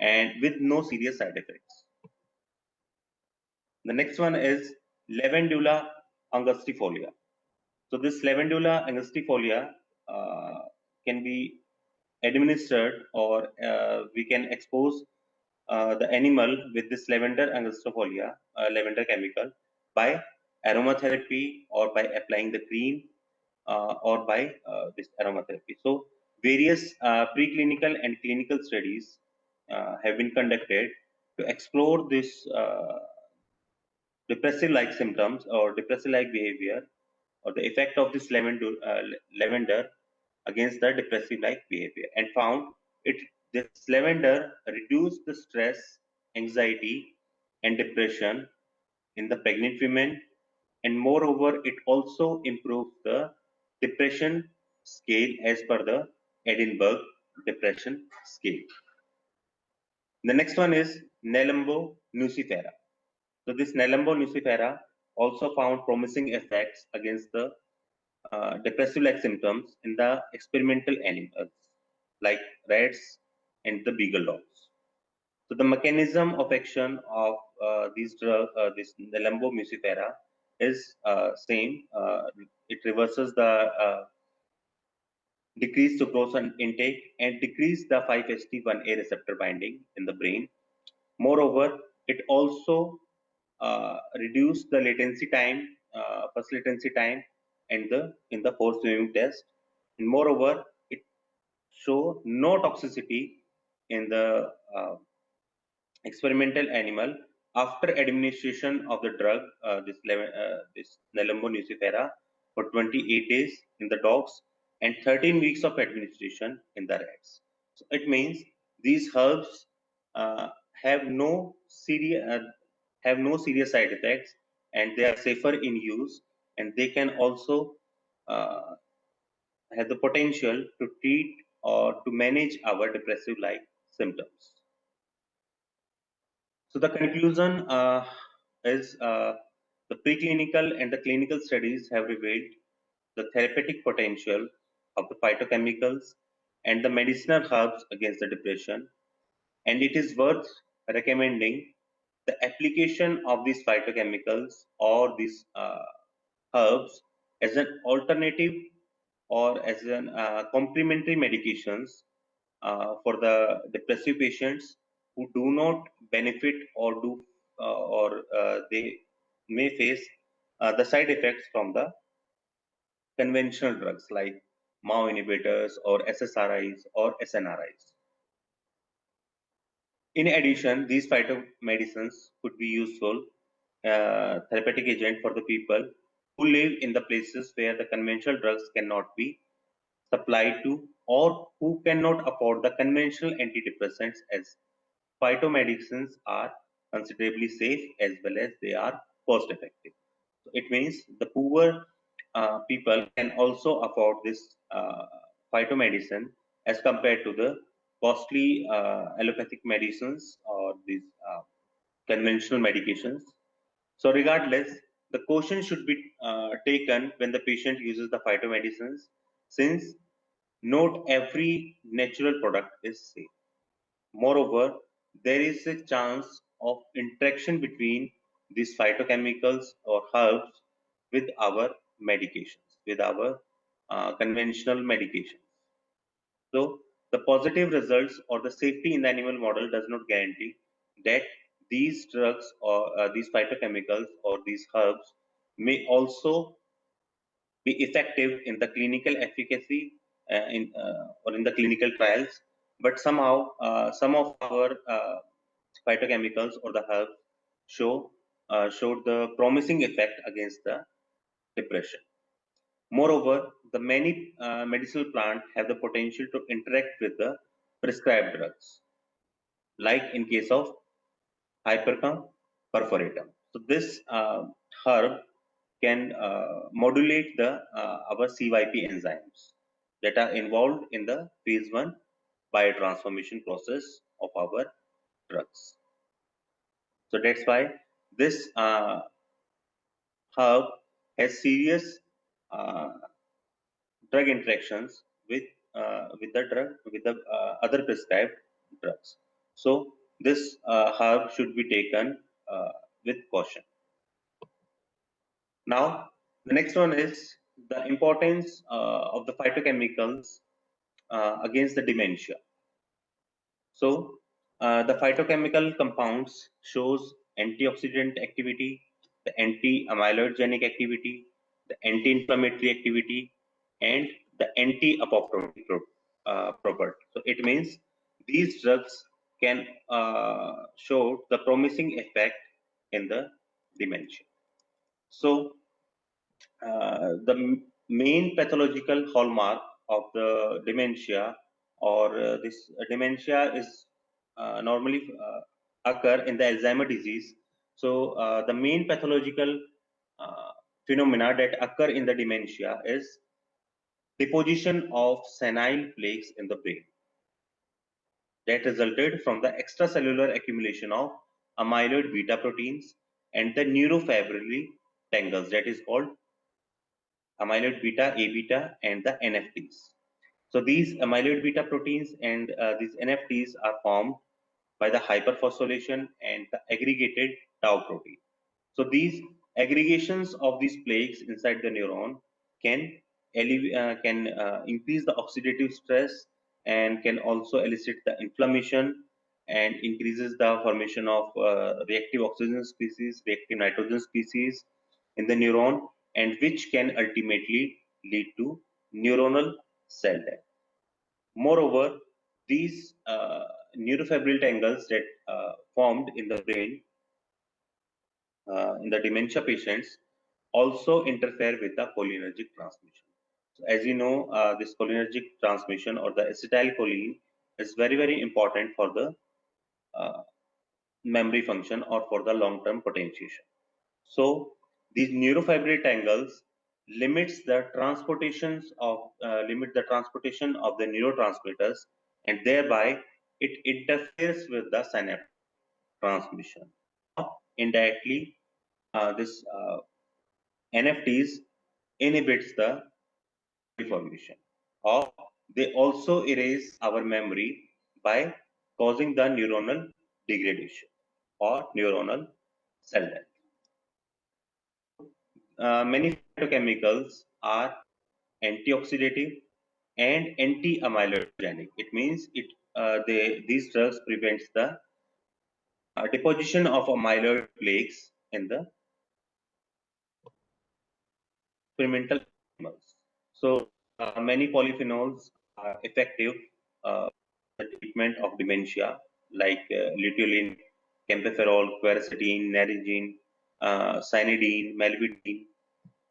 and with no serious side effects. The next one is Lavandula angustifolia. So this Lavandula angustifolia can be administered, or we can expose the animal with this lavender angustifolia, lavender chemical, by aromatherapy or by applying the cream or by this aromatherapy. So various preclinical and clinical studies have been conducted to explore this depressive-like symptoms or depressive-like behavior, or the effect of this lavender against the depressive-like behavior, and found it this lavender reduced the stress, anxiety, and depression in the pregnant women, and moreover, it also improved the depression scale as per the Edinburgh Depression Scale. The next one is Nelumbo nucifera. So this Nelumbo nucifera also found promising effects against the depressive-like symptoms in the experimental animals like rats and the beagle dogs. So the mechanism of action of this Nelumbo nucifera is same. It reverses the decreased sucrose intake and decrease the 5-HT1A receptor binding in the brain. Moreover, it also reduced the latency time, first latency time, and in the force viewing test. And moreover, it show no toxicity in the experimental animal after administration of the drug, this Nelumbo nucifera, for 28 days in the dogs and 13 weeks of administration in the rats. So it means these herbs uh, have no serious side effects, and they are safer in use, and they can also uh, have the potential to treat or to manage our depressive like symptoms. So the conclusion is the preclinical and the clinical studies have revealed the therapeutic potential of the phytochemicals and the medicinal herbs against the depression, and it is worth recommending the application of these phytochemicals or these herbs as an alternative or as an complementary medications for the depressive patients who do not benefit or they may face the side effects from the conventional drugs like MAO inhibitors or SSRIs or SNRIs. In addition, these phytomedicines could be useful therapeutic agent for the people who live in the places where the conventional drugs cannot be supplied to, or who cannot afford the conventional antidepressants, as phytomedicines are considerably safe as well as they are cost effective. So it means the poor people can also afford this phytomedicine as compared to the costly allopathic medicines or these conventional medications. So regardless, the caution should be taken when the patient uses the phytomedicines, since not every natural product is safe. Moreover, there is a chance of interaction between these phytochemicals or herbs with our medications, with our conventional medications. So, the positive results or the safety in the animal model does not guarantee that these drugs or these phytochemicals or these herbs may also be effective in the clinical efficacy or in the clinical trials, but somehow some of our phytochemicals or the herbs showed the promising effect against the depression. Moreover, the many medicinal plants have the potential to interact with the prescribed drugs, like in case of Hypericum perforatum. So this herb can modulate the our CYP enzymes that are involved in the phase 1 biotransformation process of our drugs. So that's why this herb has serious uh, drug interactions with the drug with the other prescribed drugs. So this herb should be taken with caution. Now, the next one is the importance of the phytochemicals against the dementia. So, the phytochemical compounds shows antioxidant activity, the anti-amyloidogenic activity, the anti-inflammatory activity, and the anti-apoptotic property. So, it means these drugs can show the promising effect in the dementia. So, the main pathological hallmark of the dementia or this dementia is normally occur in the Alzheimer disease. So the main pathological uh, phenomena that occur in the dementia is deposition of senile plaques in the brain that resulted from the extracellular accumulation of amyloid beta proteins and the neurofibrillary tangles, that is called amyloid beta, A beta, and the NFTs. So these amyloid beta proteins and these NFTs are formed by the hyperphosphorylation and the aggregated tau protein. So these aggregations of these plaques inside the neuron can increase the oxidative stress and can also elicit the inflammation and increases the formation of reactive oxygen species, reactive nitrogen species in the neuron, and which can ultimately lead to neuronal cell death. Moreover, these neurofibril tangles that formed in the brain in the dementia patients also interfere with the cholinergic transmission. So as you know, this cholinergic transmission or the acetylcholine is very, very important for the uh, memory function or for the long-term potentiation. So these neurofibril tangles limit the transportation of the neurotransmitters, and thereby it interferes with the synaptic transmission. Indirectly, this NFTs inhibits the formation, or they also erase our memory by causing the neuronal degradation or neuronal cell death. Many phytochemicals are antioxidative and anti-amyloidogenic. It means these drugs prevents the deposition of amyloid plaques in the experimental animals. So many polyphenols are effective in the treatment of dementia, like luteolin, camphorol, quercetin, naringine, cyanidine, melvidine.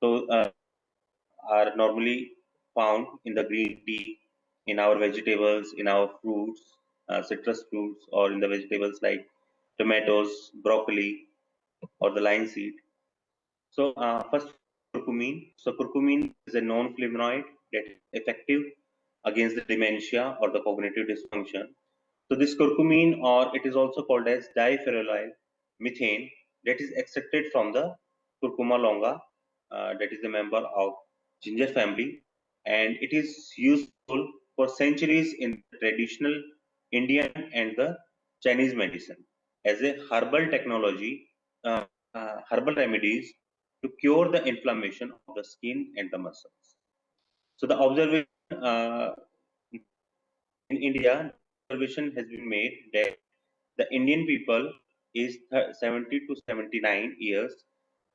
So are normally found in the green tea, in our vegetables, in our fruits, citrus fruits, or in the vegetables like tomatoes, broccoli, or the linseed. So first, curcumin. So curcumin is a known flavonoid that is effective against the dementia or the cognitive dysfunction. So this curcumin, or it is also called as diphenylyl methane, that is extracted from the Curcuma longa, that is a member of ginger family, and it is useful for centuries in traditional Indian and the Chinese medicine as a herbal technology, herbal remedies to cure the inflammation of the skin and the muscles. So the observation in India, observation has been made that the Indian people is 70 to 79 years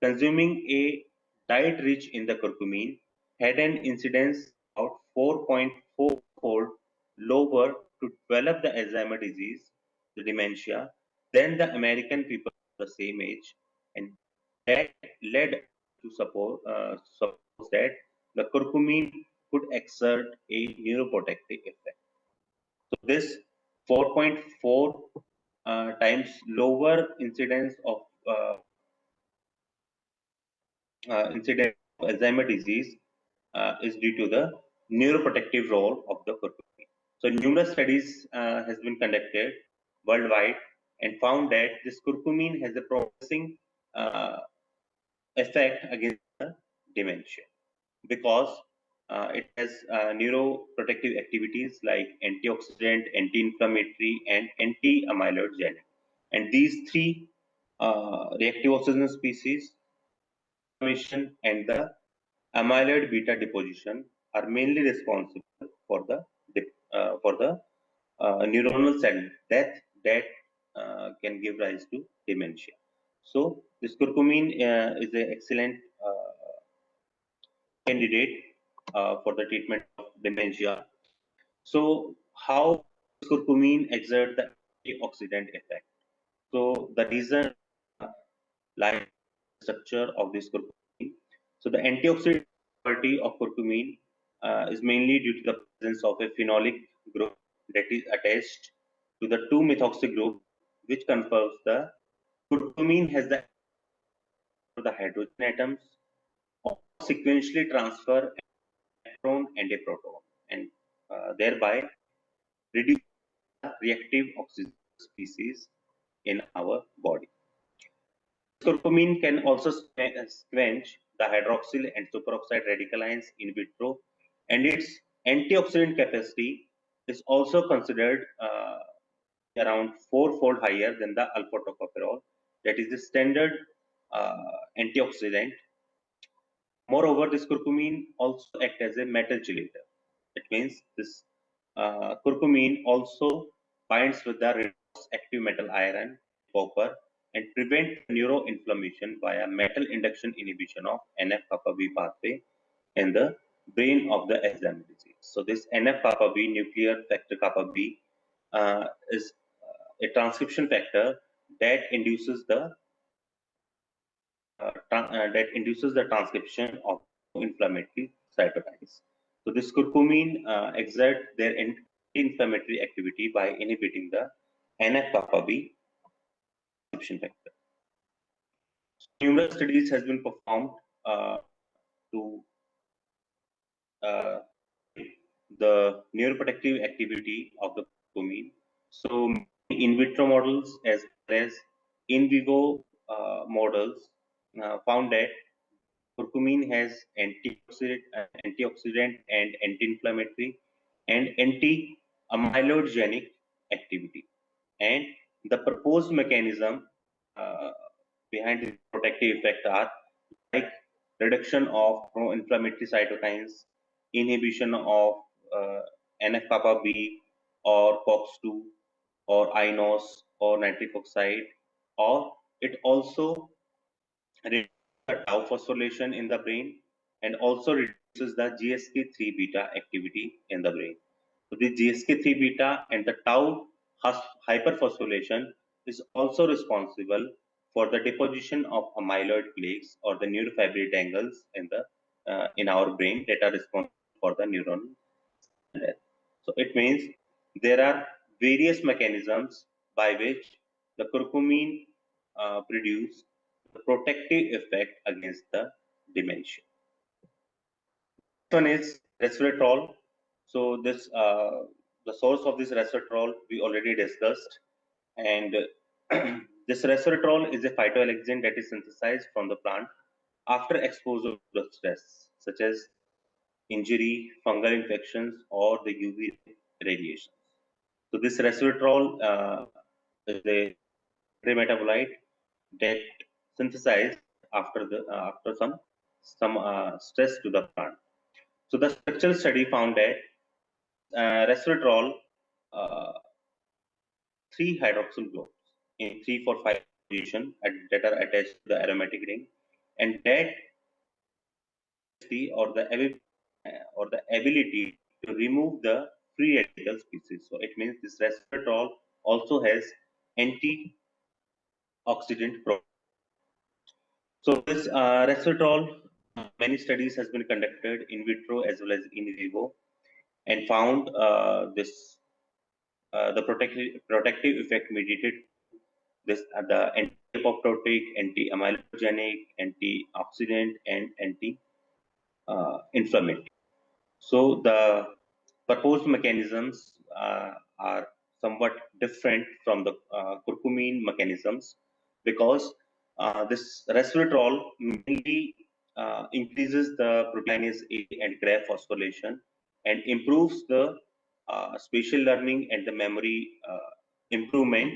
consuming a diet rich in the curcumin had an incidence of 4.4-fold lower to develop the Alzheimer's disease, the dementia, than the American people of the same age, and that led to suppose that the curcumin could exert a neuroprotective effect. So this 4.4 times lower incidence of Alzheimer's disease is due to the neuroprotective role of the curcumin. So numerous studies has been conducted worldwide and found that this curcumin has a promising uh, effect against the dementia because it has neuroprotective activities like antioxidant, anti-inflammatory, and anti-amyloidogenic. And these three reactive oxygen species, inflammation and the amyloid beta deposition, are mainly responsible for the neuronal cell death that can give rise to dementia. So this curcumin is an excellent candidate for the treatment of dementia. So how curcumin exert the antioxidant effect? So the reason lies in the structure of this curcumin. So the antioxidant property of curcumin is mainly due to the presence of a phenolic group that is attached to the 2-methoxy group, which confers the curcumin has the hydrogen atoms or sequentially transfer an electron and a proton, and thereby reduce the reactive oxygen species in our body. Curcumin can also quench the hydroxyl and superoxide radical ions in vitro, and its antioxidant capacity is also considered around 4-fold higher than the alpha tocopherol, that is the standard antioxidant. Moreover, this curcumin also acts as a metal chelator. It means this curcumin also binds with the redox active metal iron, copper, and prevent neuroinflammation via metal induction inhibition of NF-kappa B pathway in the brain of the Alzheimer's disease. So this NF-kappa B, nuclear factor kappa B, is a transcription factor that induces the transcription of inflammatory cytokines. So this curcumin exerts their anti-inflammatory activity by inhibiting the NF-kappa B transcription factor. Numerous studies has been performed to the neuroprotective activity of the curcumin. So in vitro models as well as in vivo models found that curcumin has antioxidant and anti-inflammatory and anti-amyloidogenic activity. And the proposed mechanism behind the protective effect are like reduction of pro-inflammatory cytokines, inhibition of NF-kappa B or COX-2 or INOS or nitric oxide, or it also reduces the tau phosphorylation in the brain and also reduces the GSK3 beta activity in the brain. So the GSK3 beta and the tau hyperphosphorylation is also responsible for the deposition of amyloid plaques or the neurofibrillary tangles in our brain that are responsible for the neuronal death. So it means there are various mechanisms by which the curcumin produce the protective effect against the dementia. Next one is resveratrol. So this the source of this resveratrol we already discussed, and this resveratrol is a phytoalexin that is synthesized from the plant after exposure to stress, such as injury, fungal infections, or the UV radiation. So this resveratrol is a metabolite that synthesized after some stress to the plant. So the structural study found that resveratrol 3 hydroxyl groups in 3,4,5 position that are attached to the aromatic ring, and that or the ability to remove the free radical species. So it means this resveratrol also has antioxidant properties. So this resveratrol, many studies has been conducted in vitro as well as in vivo, and found the protective effect mediated this the anti-apoptotic, anti-amyloidogenic, antioxidant, and anti-inflammatory. So the proposed mechanisms are somewhat different from the curcumin mechanisms, because this resveratrol mainly increases the proteinase A and GRAF phosphorylation and improves the spatial learning and the memory improvement,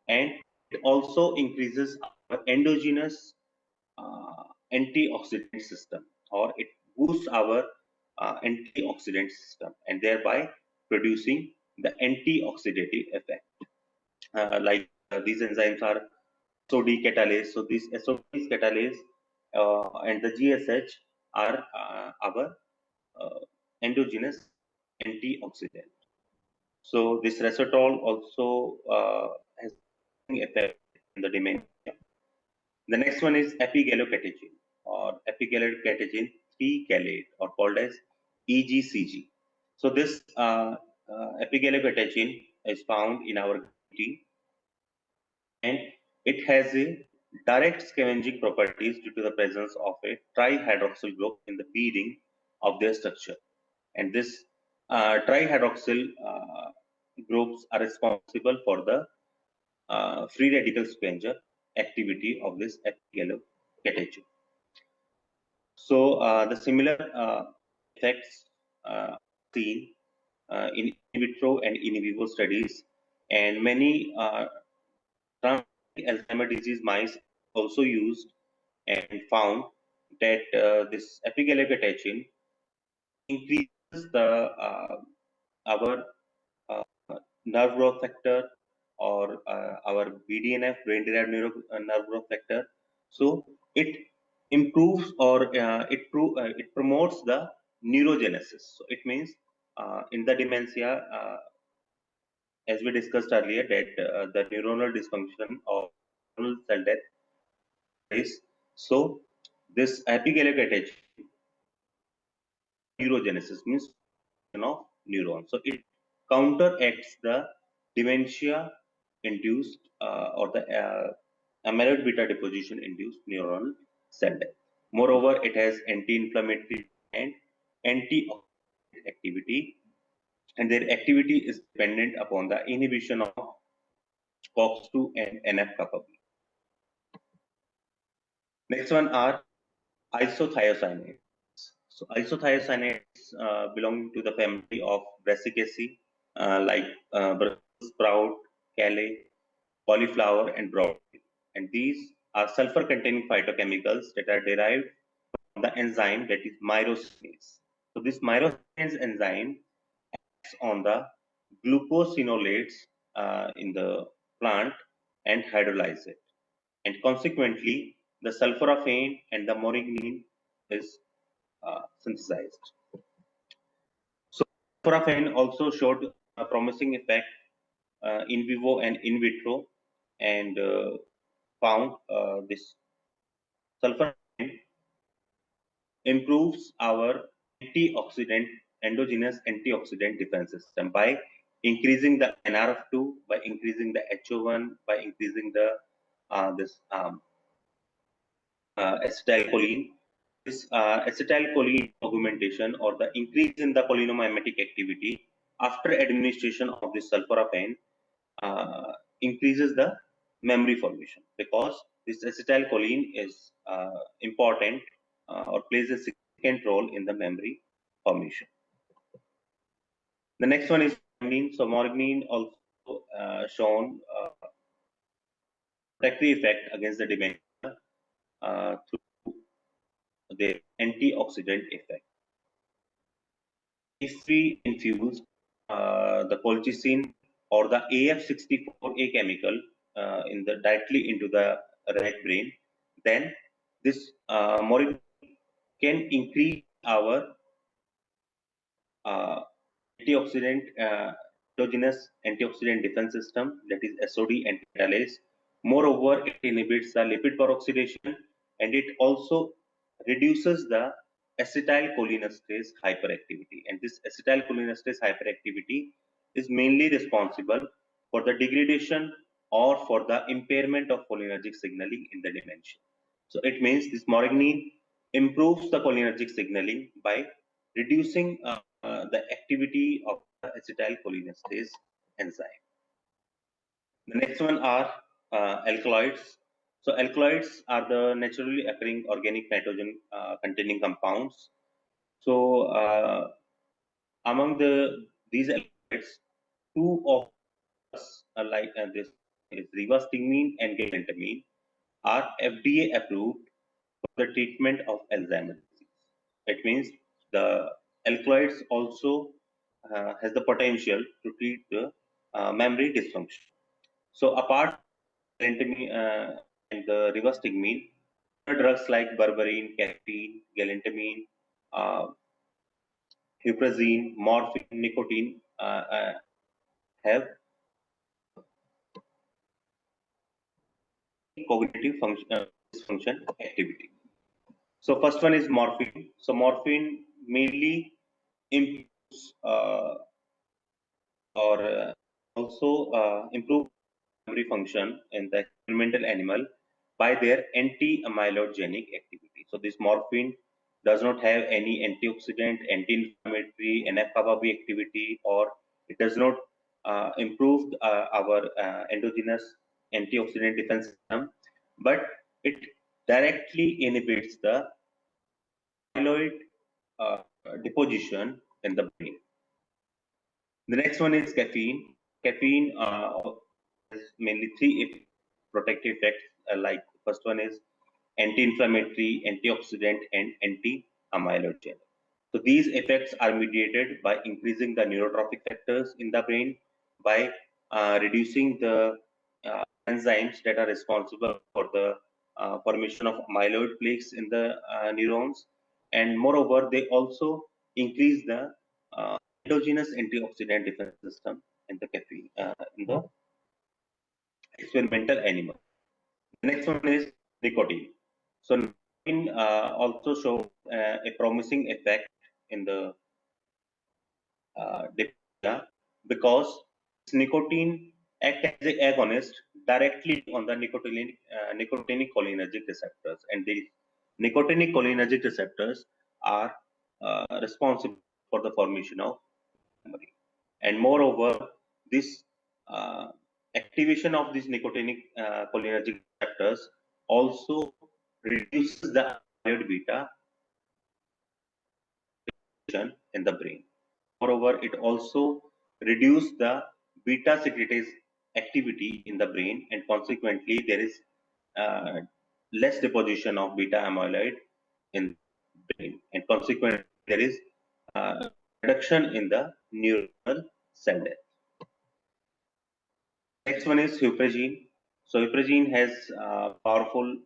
and it also increases our endogenous antioxidant system, or it boosts our antioxidant system, and thereby producing the antioxidative effect. These enzymes are SOD catalase. So these SOD catalase and the GSH are our endogenous antioxidant. So this resveratrol also has effect in the dementia. The next one is epigallocatechin or epigallocatechin 3-gallate, or called as EGCG. So this epigallocatechin is found in our tea, and it has a direct scavenging properties due to the presence of a trihydroxyl group in the B ring of their structure. And this trihydroxyl groups are responsible for the free radical scavenger activity of this epigallocatechin. So the similar effects seen in vitro and in vivo studies, and many Alzheimer's disease mice also used and found that this epigallocatechin increases the our nerve growth factor, or our BDNF, brain-derived nerve growth factor. So it improves or it promotes the neurogenesis. So it means in the dementia, as we discussed earlier, that the neuronal dysfunction or neuronal cell death is. So this epigallocatechin neurogenesis means of neurons. So it counteracts the dementia induced or the amyloid beta deposition induced neuronal cell death. Moreover, it has anti-inflammatory and antioxidant activity, and their activity is dependent upon the inhibition of COX2 and NF-kappa B. Next one are isothiocyanates. So isothiocyanates belong to the family of Brassicaceae, like Brussels sprout, kale, cauliflower, and broccoli. And these are sulfur-containing phytochemicals that are derived from the enzyme that is myrosinase. So this myrosinase enzyme acts on the glucosinolates in the plant and hydrolyze it. And consequently, the sulforaphane and the morignin is synthesized. So sulforaphane also showed a promising effect in vivo and in vitro, and found this sulforaphane improves our antioxidant, endogenous antioxidant defense system by increasing the NRF2, by increasing the HO1, by increasing the acetylcholine. This acetylcholine augmentation or the increase in the cholinomimetic activity after administration of this sulforaphane increases the memory formation, because this acetylcholine is important or plays a significant role in the memory formation. The next one is morgnine. So morgnine also shown protective effect against the dementia through their antioxidant effect. If we infuse the colchicine or the AF64A chemical directly into the rat brain, then this molecule can increase our antioxidant endogenous antioxidant defense system, that is SOD anti-catalase. Moreover, it inhibits the lipid peroxidation, and it also reduces the acetylcholinesterase hyperactivity. And this acetylcholinesterase hyperactivity is mainly responsible for the degradation or for the impairment of cholinergic signaling in the dementia. So it means this morgnine improves the cholinergic signaling by reducing the activity of the acetylcholinesterase enzyme. The next one are alkaloids. So alkaloids are the naturally occurring organic nitrogen containing compounds. So among these alkaloids, two of us like this is rivastigmine and galantamine are FDA approved for the treatment of Alzheimer's disease. It means the alkaloids also has the potential to treat the memory dysfunction. So apart from galantamine and the rivastigmine, drugs like berberine, caffeine, galantamine, huperzine, morphine, nicotine have cognitive dysfunction activity. So first one is morphine. So morphine mainly improves or improve memory function in the experimental animal by their anti-amyloidogenic activity. So this morphine does not have any antioxidant, anti-inflammatory, NF-kappa B activity, or it does not improve our endogenous antioxidant defense system, but it directly inhibits the amyloid deposition in the brain. The next one is caffeine. Caffeine has mainly three protective effects. Like first one is anti-inflammatory, antioxidant, and anti-amyloidogenic. So these effects are mediated by increasing the neurotrophic factors in the brain, by reducing the enzymes that are responsible for the formation of amyloid plaques in the neurons, and moreover, they also increase the endogenous antioxidant defense system in the caffeine in the experimental animal. The next one is nicotine. So nicotine also shows a promising effect in the dementia because nicotine act as an agonist directly on the nicotinic cholinergic receptors, and the nicotinic cholinergic receptors are responsible for the formation of memory. And moreover, this uh, activation of these nicotinic cholinergic receptors also reduces the amyloid beta in the brain. Moreover, it also reduces the beta secretase activity in the brain, and consequently, there is uh, less deposition of beta amyloid in the brain, and consequently, there is reduction in the neuronal cell death. Next one is huperzine. So huperzine has powerful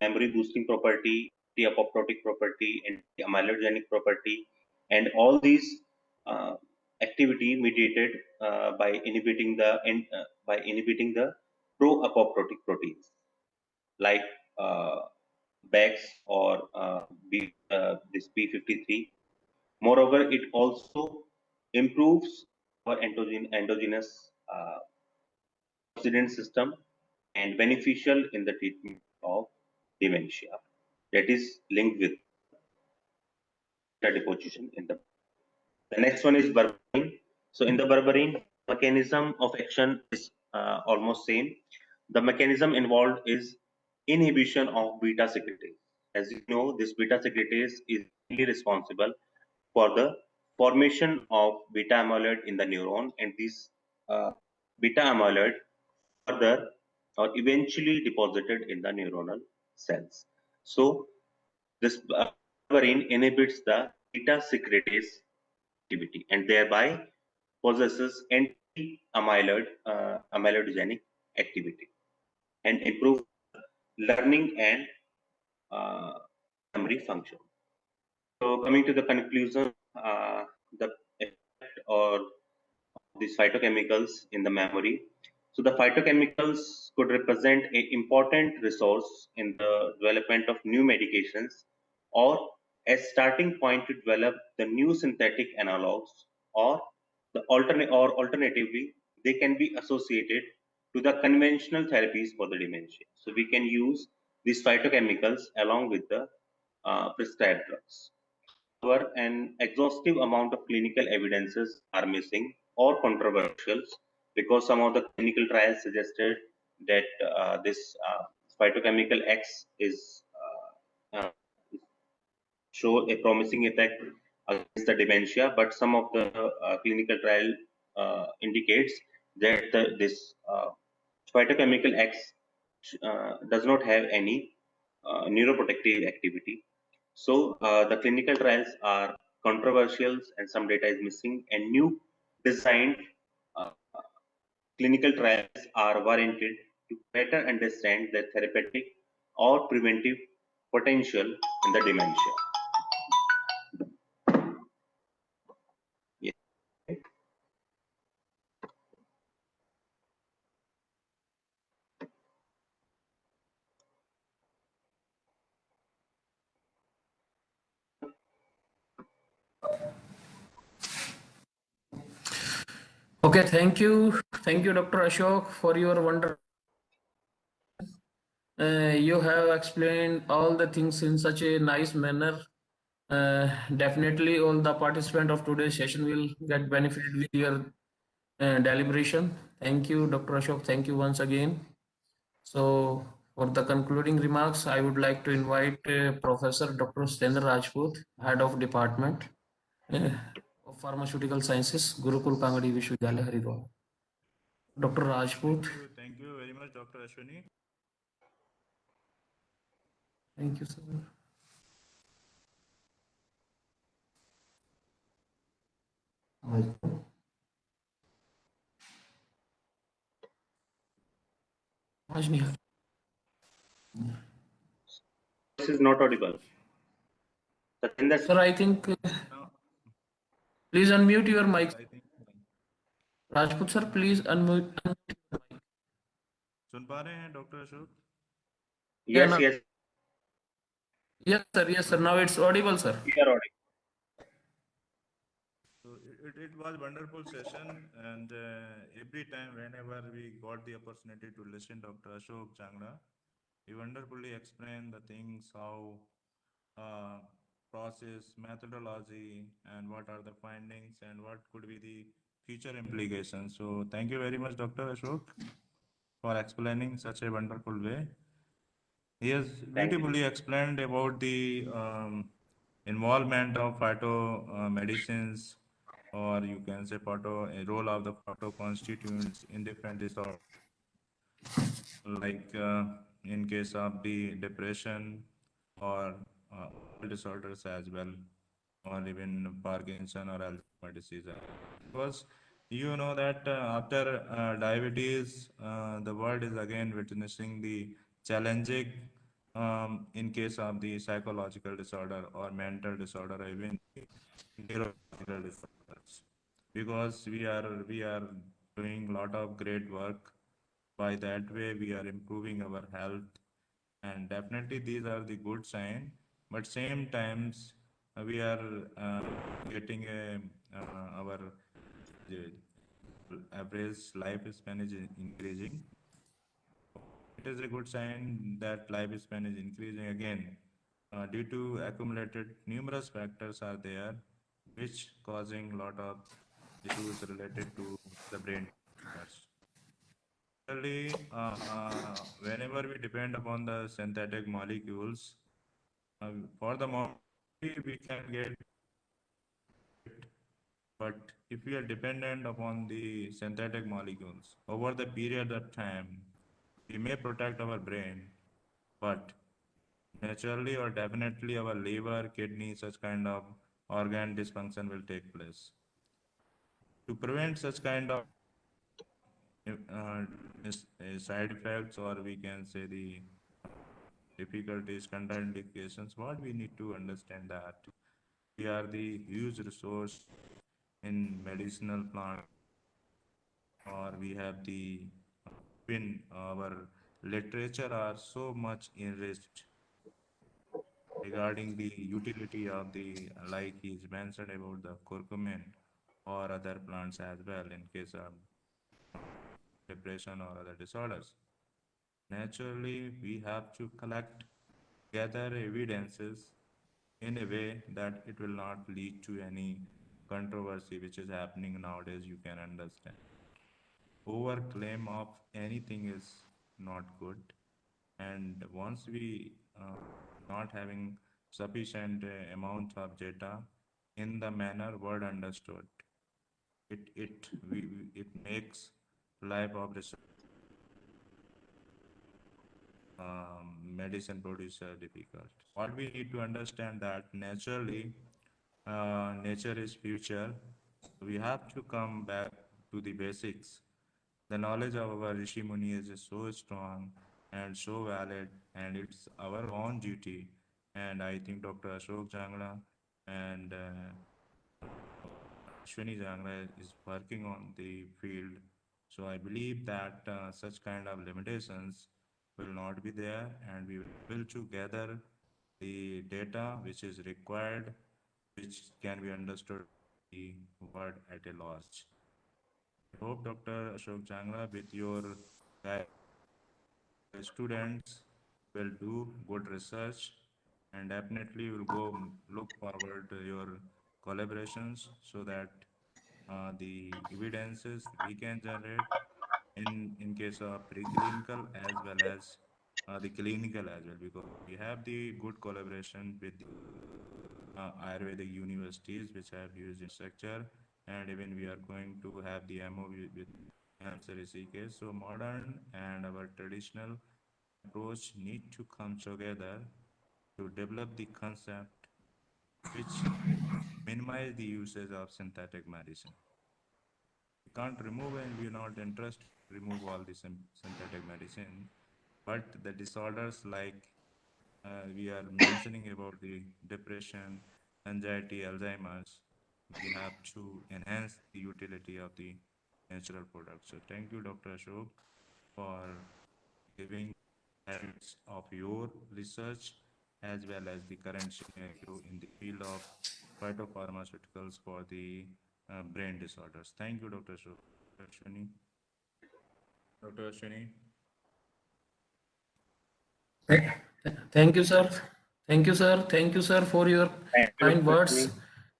memory boosting property, anti-apoptotic property, and amyloidogenic property, and all these activity mediated by inhibiting the pro-apoptotic proteins like BEX or this P53. Moreover, it also improves our endogenous oxidant system and beneficial in the treatment of dementia that is linked with the deposition in the next one is berberine. So in the berberine, mechanism of action is almost same. The mechanism involved is inhibition of beta secretase. As you know, this beta secretase is mainly responsible for the formation of beta amyloid in the neuron, and this beta amyloid further or eventually deposited in the neuronal cells. So this berberine inhibits the beta secretase activity and thereby possesses anti-amyloid amyloidogenic activity and improve learning and uh, memory function. So coming to the conclusion, the effect or these phytochemicals in the memory. So the phytochemicals could represent an important resource in the development of new medications or a starting point to develop the new synthetic analogs, or alternatively they can be associated to the conventional therapies for the dementia. So we can use these phytochemicals along with the prescribed drugs. However, an exhaustive amount of clinical evidences are missing or controversial because some of the clinical trials suggested that this phytochemical X is show a promising effect against the dementia, but some of the clinical trial indicates that this phytochemical X does not have any neuroprotective activity. So the clinical trials are controversial and some data is missing, and new designed uh, clinical trials are warranted to better understand the therapeutic or preventive potential in the dementia. Yeah. Okay, thank you, Dr. Ashok, for your wonder. You have explained all the things in such a nice manner. Definitely, all the participants of today's session will get benefited with your deliberation. Thank you, Dr. Ashok. Thank you once again. So, for the concluding remarks, I would like to invite Professor Dr. Stendra Rajput, Head of Department uh, of Pharmaceutical Sciences, Gurukul Kangadi Vishwavidyalaya, Haridwar. Dr. Rajput. Thank you very much, Dr. Ashwini. Thank you, sir. आज आवाज नहीं आ रही. This is not audible. Satinder, Sir, I think Now, please unmute your mic. I think Rajput sir, please unmute your mic. सुन पा रहे हैं doctor Ashok? Yeah, yes, now, yes, yes, sir. Now it's audible, sir. you are audible. So it was wonderful session, and every time whenever we got the opportunity to listen Dr. Ashok Changla, he wonderfully explained the things how uh, process, methodology, and what are the findings and what could be the future implications. So thank you very much, Dr. Ashok, for explaining such a wonderful way. He has Thank you. beautifully explained about the involvement of phyto medicines, or you can say a role of the phytoconstituents in different disorders, like in case of the depression or disorders as well, or even Parkinson or Alzheimer's disease. Because you know that after diabetes, the world is again witnessing the challenging in case of the psychological disorder or mental disorder, or even neurological disorders. Because we are doing a lot of great work. By that way, we are improving our health, and definitely these are the good sign. But same times we are getting our average lifespan is increasing. It is a good sign that lifespan is increasing again due to accumulated numerous factors are there, which causing lot of issues related to the brain tumors. Actually, whenever we depend upon the synthetic molecules, for the moment we can get, but if we are dependent upon the synthetic molecules over the period of time, we may protect our brain, but naturally or definitely our liver, kidney, such kind of organ dysfunction will take place. To prevent such kind of side effects, or we can say the difficulties, contraindications, what we need to understand that we are the huge resource in medicinal plant, or we have the in our literature are so much enriched regarding the utility of the, like he's mentioned about the curcumin or other plants as well in case of depression or other disorders. Naturally, we have to collect, gather evidences in a way that it will not lead to any controversy which is happening nowadays. You can understand. Over claim of anything is not good, and once we not having sufficient amount of data in the manner word understood, it makes life of research medicine producer difficult. What we need to understand that naturally, nature is future. We have to come back to the basics. The knowledge of our Rishi Muni is so strong and so valid, and it's our own duty. And I think Dr. Ashok Jangla and Ashwini Jangla is working on the field. So I believe that such kind of limitations will not be there, and we will to gather the data which is required, which can be understood the word at a loss. I hope Dr. Ashok Jangla with your students will do good research, and definitely will go look forward to your collaborations so that the evidences we can generate in case of preclinical as well as the clinical as well, because we have the good collaboration with the Ayurvedic universities which have used infrastructure, and even we are going to have the MOU with Cancer Rishikesh. So modern and our traditional approach need to come together to develop the concept which minimize the usage of synthetic medicine. We can't remove, and we are not interested to remove all the synthetic medicine, but the disorders like we are mentioning about the depression, anxiety, Alzheimer's, we have to enhance the utility of the natural products. So thank you, Dr. Ashok, for giving highlights of your research as well as the current scenario in the field of phytopharmaceuticals for the brain disorders. Thank you, Dr. Ashok. Dr. Ashwini. Dr. Ashwini. Thank you, sir. Thank you, sir. Thank you, sir, for your Thank you, kind Dr. words Ashwini.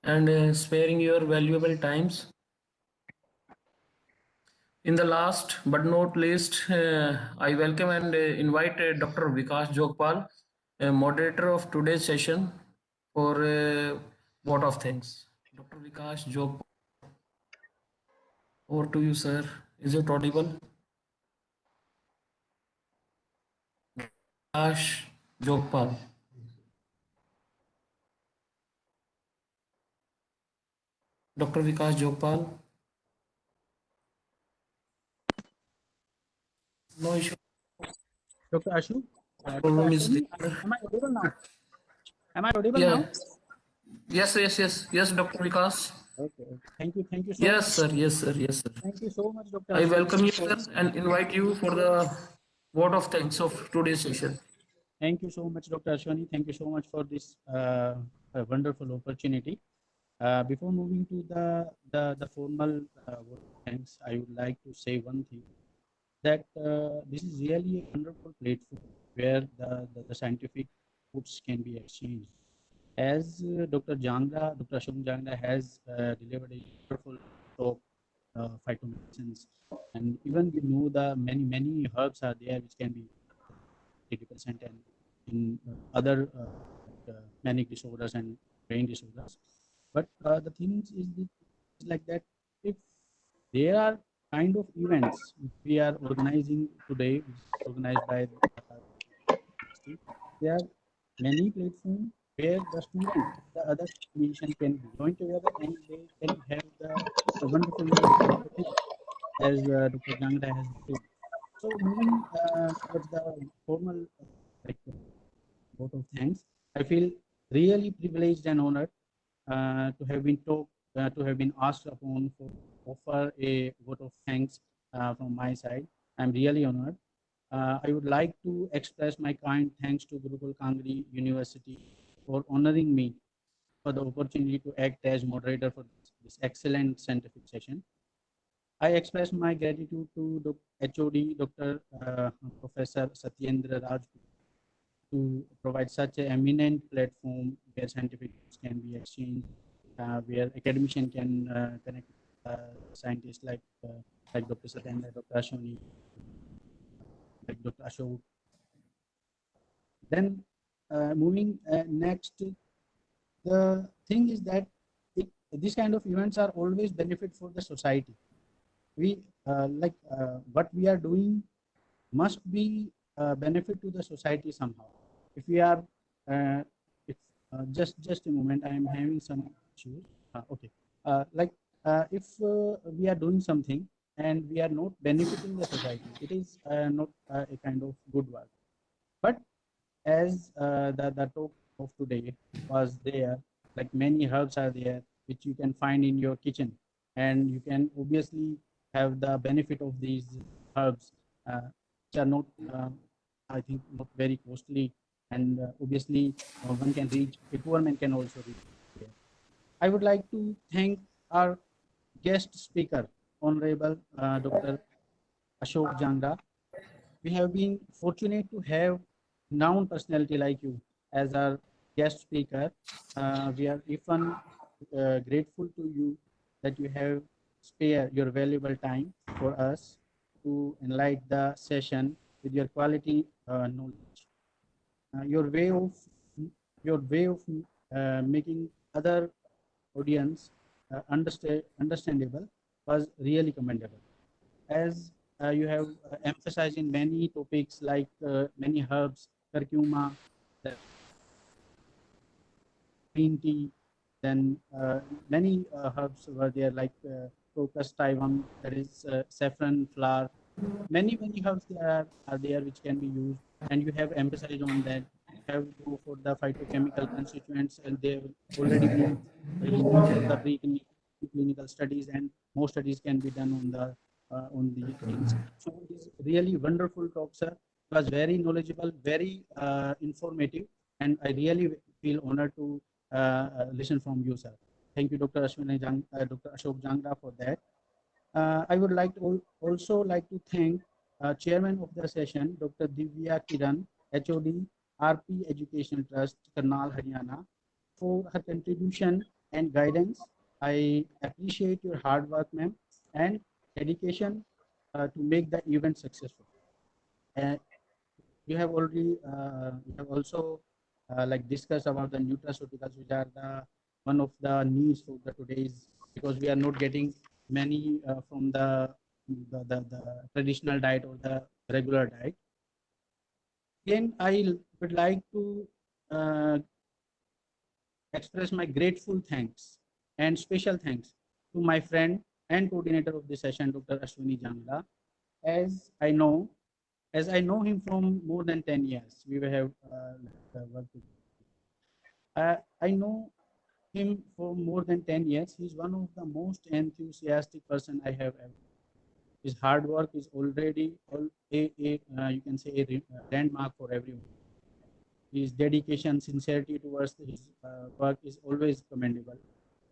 and sparing your valuable times. In the last but not least, I welcome and invite Dr. Vikas Jogpal, moderator of today's session, for a vote of thanks. Dr. Vikas Jogpal, over to you, sir. Is it audible? Vikas Jogpal. Dr. Vikas Jogpal. No issue. Dr. Ashu, Problem is Ashwini, there. am I audible now? Am I audible Yeah. now? Yes, Dr. Vikas. Okay. Thank you so Yes, much. sir. Yes, sir. Yes, sir. Thank you so much, Dr. I Ashwini. welcome you, sir, and invite you for the vote of thanks of today's session. Thank you so much, Dr. Ashwini. Thank you so much for this wonderful opportunity. Before moving to the formal vote of thanks, I would like to say one thing, that this is really a wonderful platform where the scientific inputs can be exchanged. As Dr. Ashok Jangra has delivered a wonderful talk, phytomedicines, and even we know the many herbs are there which can be 80% and in other manic disorders and brain disorders. But the things is like that, if there are kind of events we are organizing today, which is organized by university, there are many platforms where the student, the other musician can join together and they can have the wonderful knowledge of the thing, as Dr. Jangra has said. So moving towards the formal like, vote of thanks, I feel really privileged and honored to have been asked upon for offer a vote of thanks from my side. I'm really honored. I would like to express my kind thanks to Gurukul Kangri University for honoring me for the opportunity to act as moderator for this excellent scientific session. I express my gratitude to HOD Dr. Professor Satyendra Raj to provide such an eminent platform where scientific news can be exchanged, where academician can connect scientists like Dr. Satyendra, Dr. Ashwini, like Dr. Ashok. Then moving next, the thing is that these kind of events are always benefit for the society. We what we are doing must be benefit to the society somehow. If we are, if just a moment, I am having some issues. Okay, if we are doing something and we are not benefiting the society, it is not a kind of good work. But as the talk of today was there, like many herbs are there which you can find in your kitchen, and you can obviously have the benefit of these herbs, which are not, I think, not very costly, and obviously one can reach, a poor man can also reach there. I would like to thank our guest speaker, Honorable Dr. Ashok Janga. We have been fortunate to have known personality like you as our guest speaker. We are even grateful to you that you have spared your valuable time for us to enlighten the session with your quality knowledge. Your way of making other audience understandable was really commendable, as you have emphasized in many topics like many herbs, curcuma, the green tea, then many herbs were there like crocus Taiwan, that is saffron flower, many herbs are there which can be used, and you have emphasized on that. You have to go for the phytochemical constituents, and they have already been used for the preclinical studies, and more studies can be done on the things. So it is really wonderful talk, sir. It was very knowledgeable, very informative, and I really feel honored to listen from you, sir. Thank you, Dr. Dr. Ashok Jangra, for that. I would like to also like to thank Chairman of the session, Dr. Divya Kiran, HOD, RP Education Trust, Karnal, Haryana, for her contribution and guidance. I appreciate your hard work, ma'am, and dedication to make the event successful. And you have also like discussed about the nutraceuticals, which are the one of the needs for the today's, because we are not getting many from the traditional diet or the regular diet. Again, I would like to uh, express my grateful thanks and special thanks to my friend and coordinator of the session, Dr. Ashwini Jangla. As I know, as I know him from more than 10 years, we have worked together. I know him for more than 10 years. He's one of the most enthusiastic person I have ever. His hard work is already you can say a landmark for everyone. His dedication, sincerity towards his work is always commendable.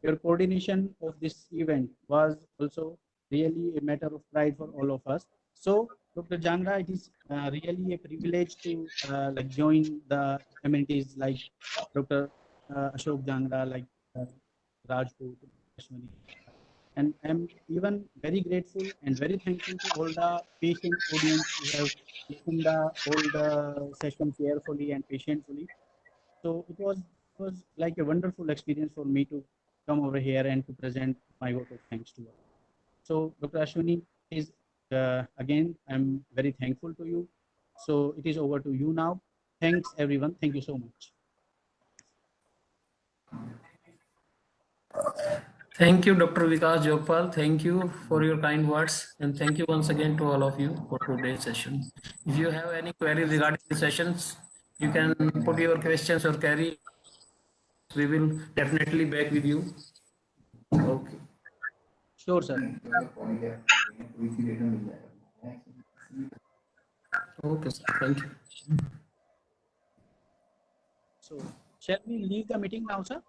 Your coordination of this event was also really a matter of pride for all of us. So, Dr. Jangra, it is really a privilege to like join the amenities like Dr. Ashok Jangra, like Rajput, Ashwani. And I'm even very grateful and very thankful to all the patient audience who have listened all the session carefully and patiently. So it was like a wonderful experience for me to come over here and to present my vote of thanks to all. So Dr. Ashwini is again, I'm very thankful to you. So it is over to you now. Thanks everyone. Thank you so much. Thank you, Dr. Vikas Jogpal. Thank you for your kind words, and thank you once again to all of you for today's session. If you have any queries regarding the sessions, you can put your questions or query. We will definitely back with you. Okay. Sure, sir. Okay, sir. Thank you. So shall we leave the meeting now, sir?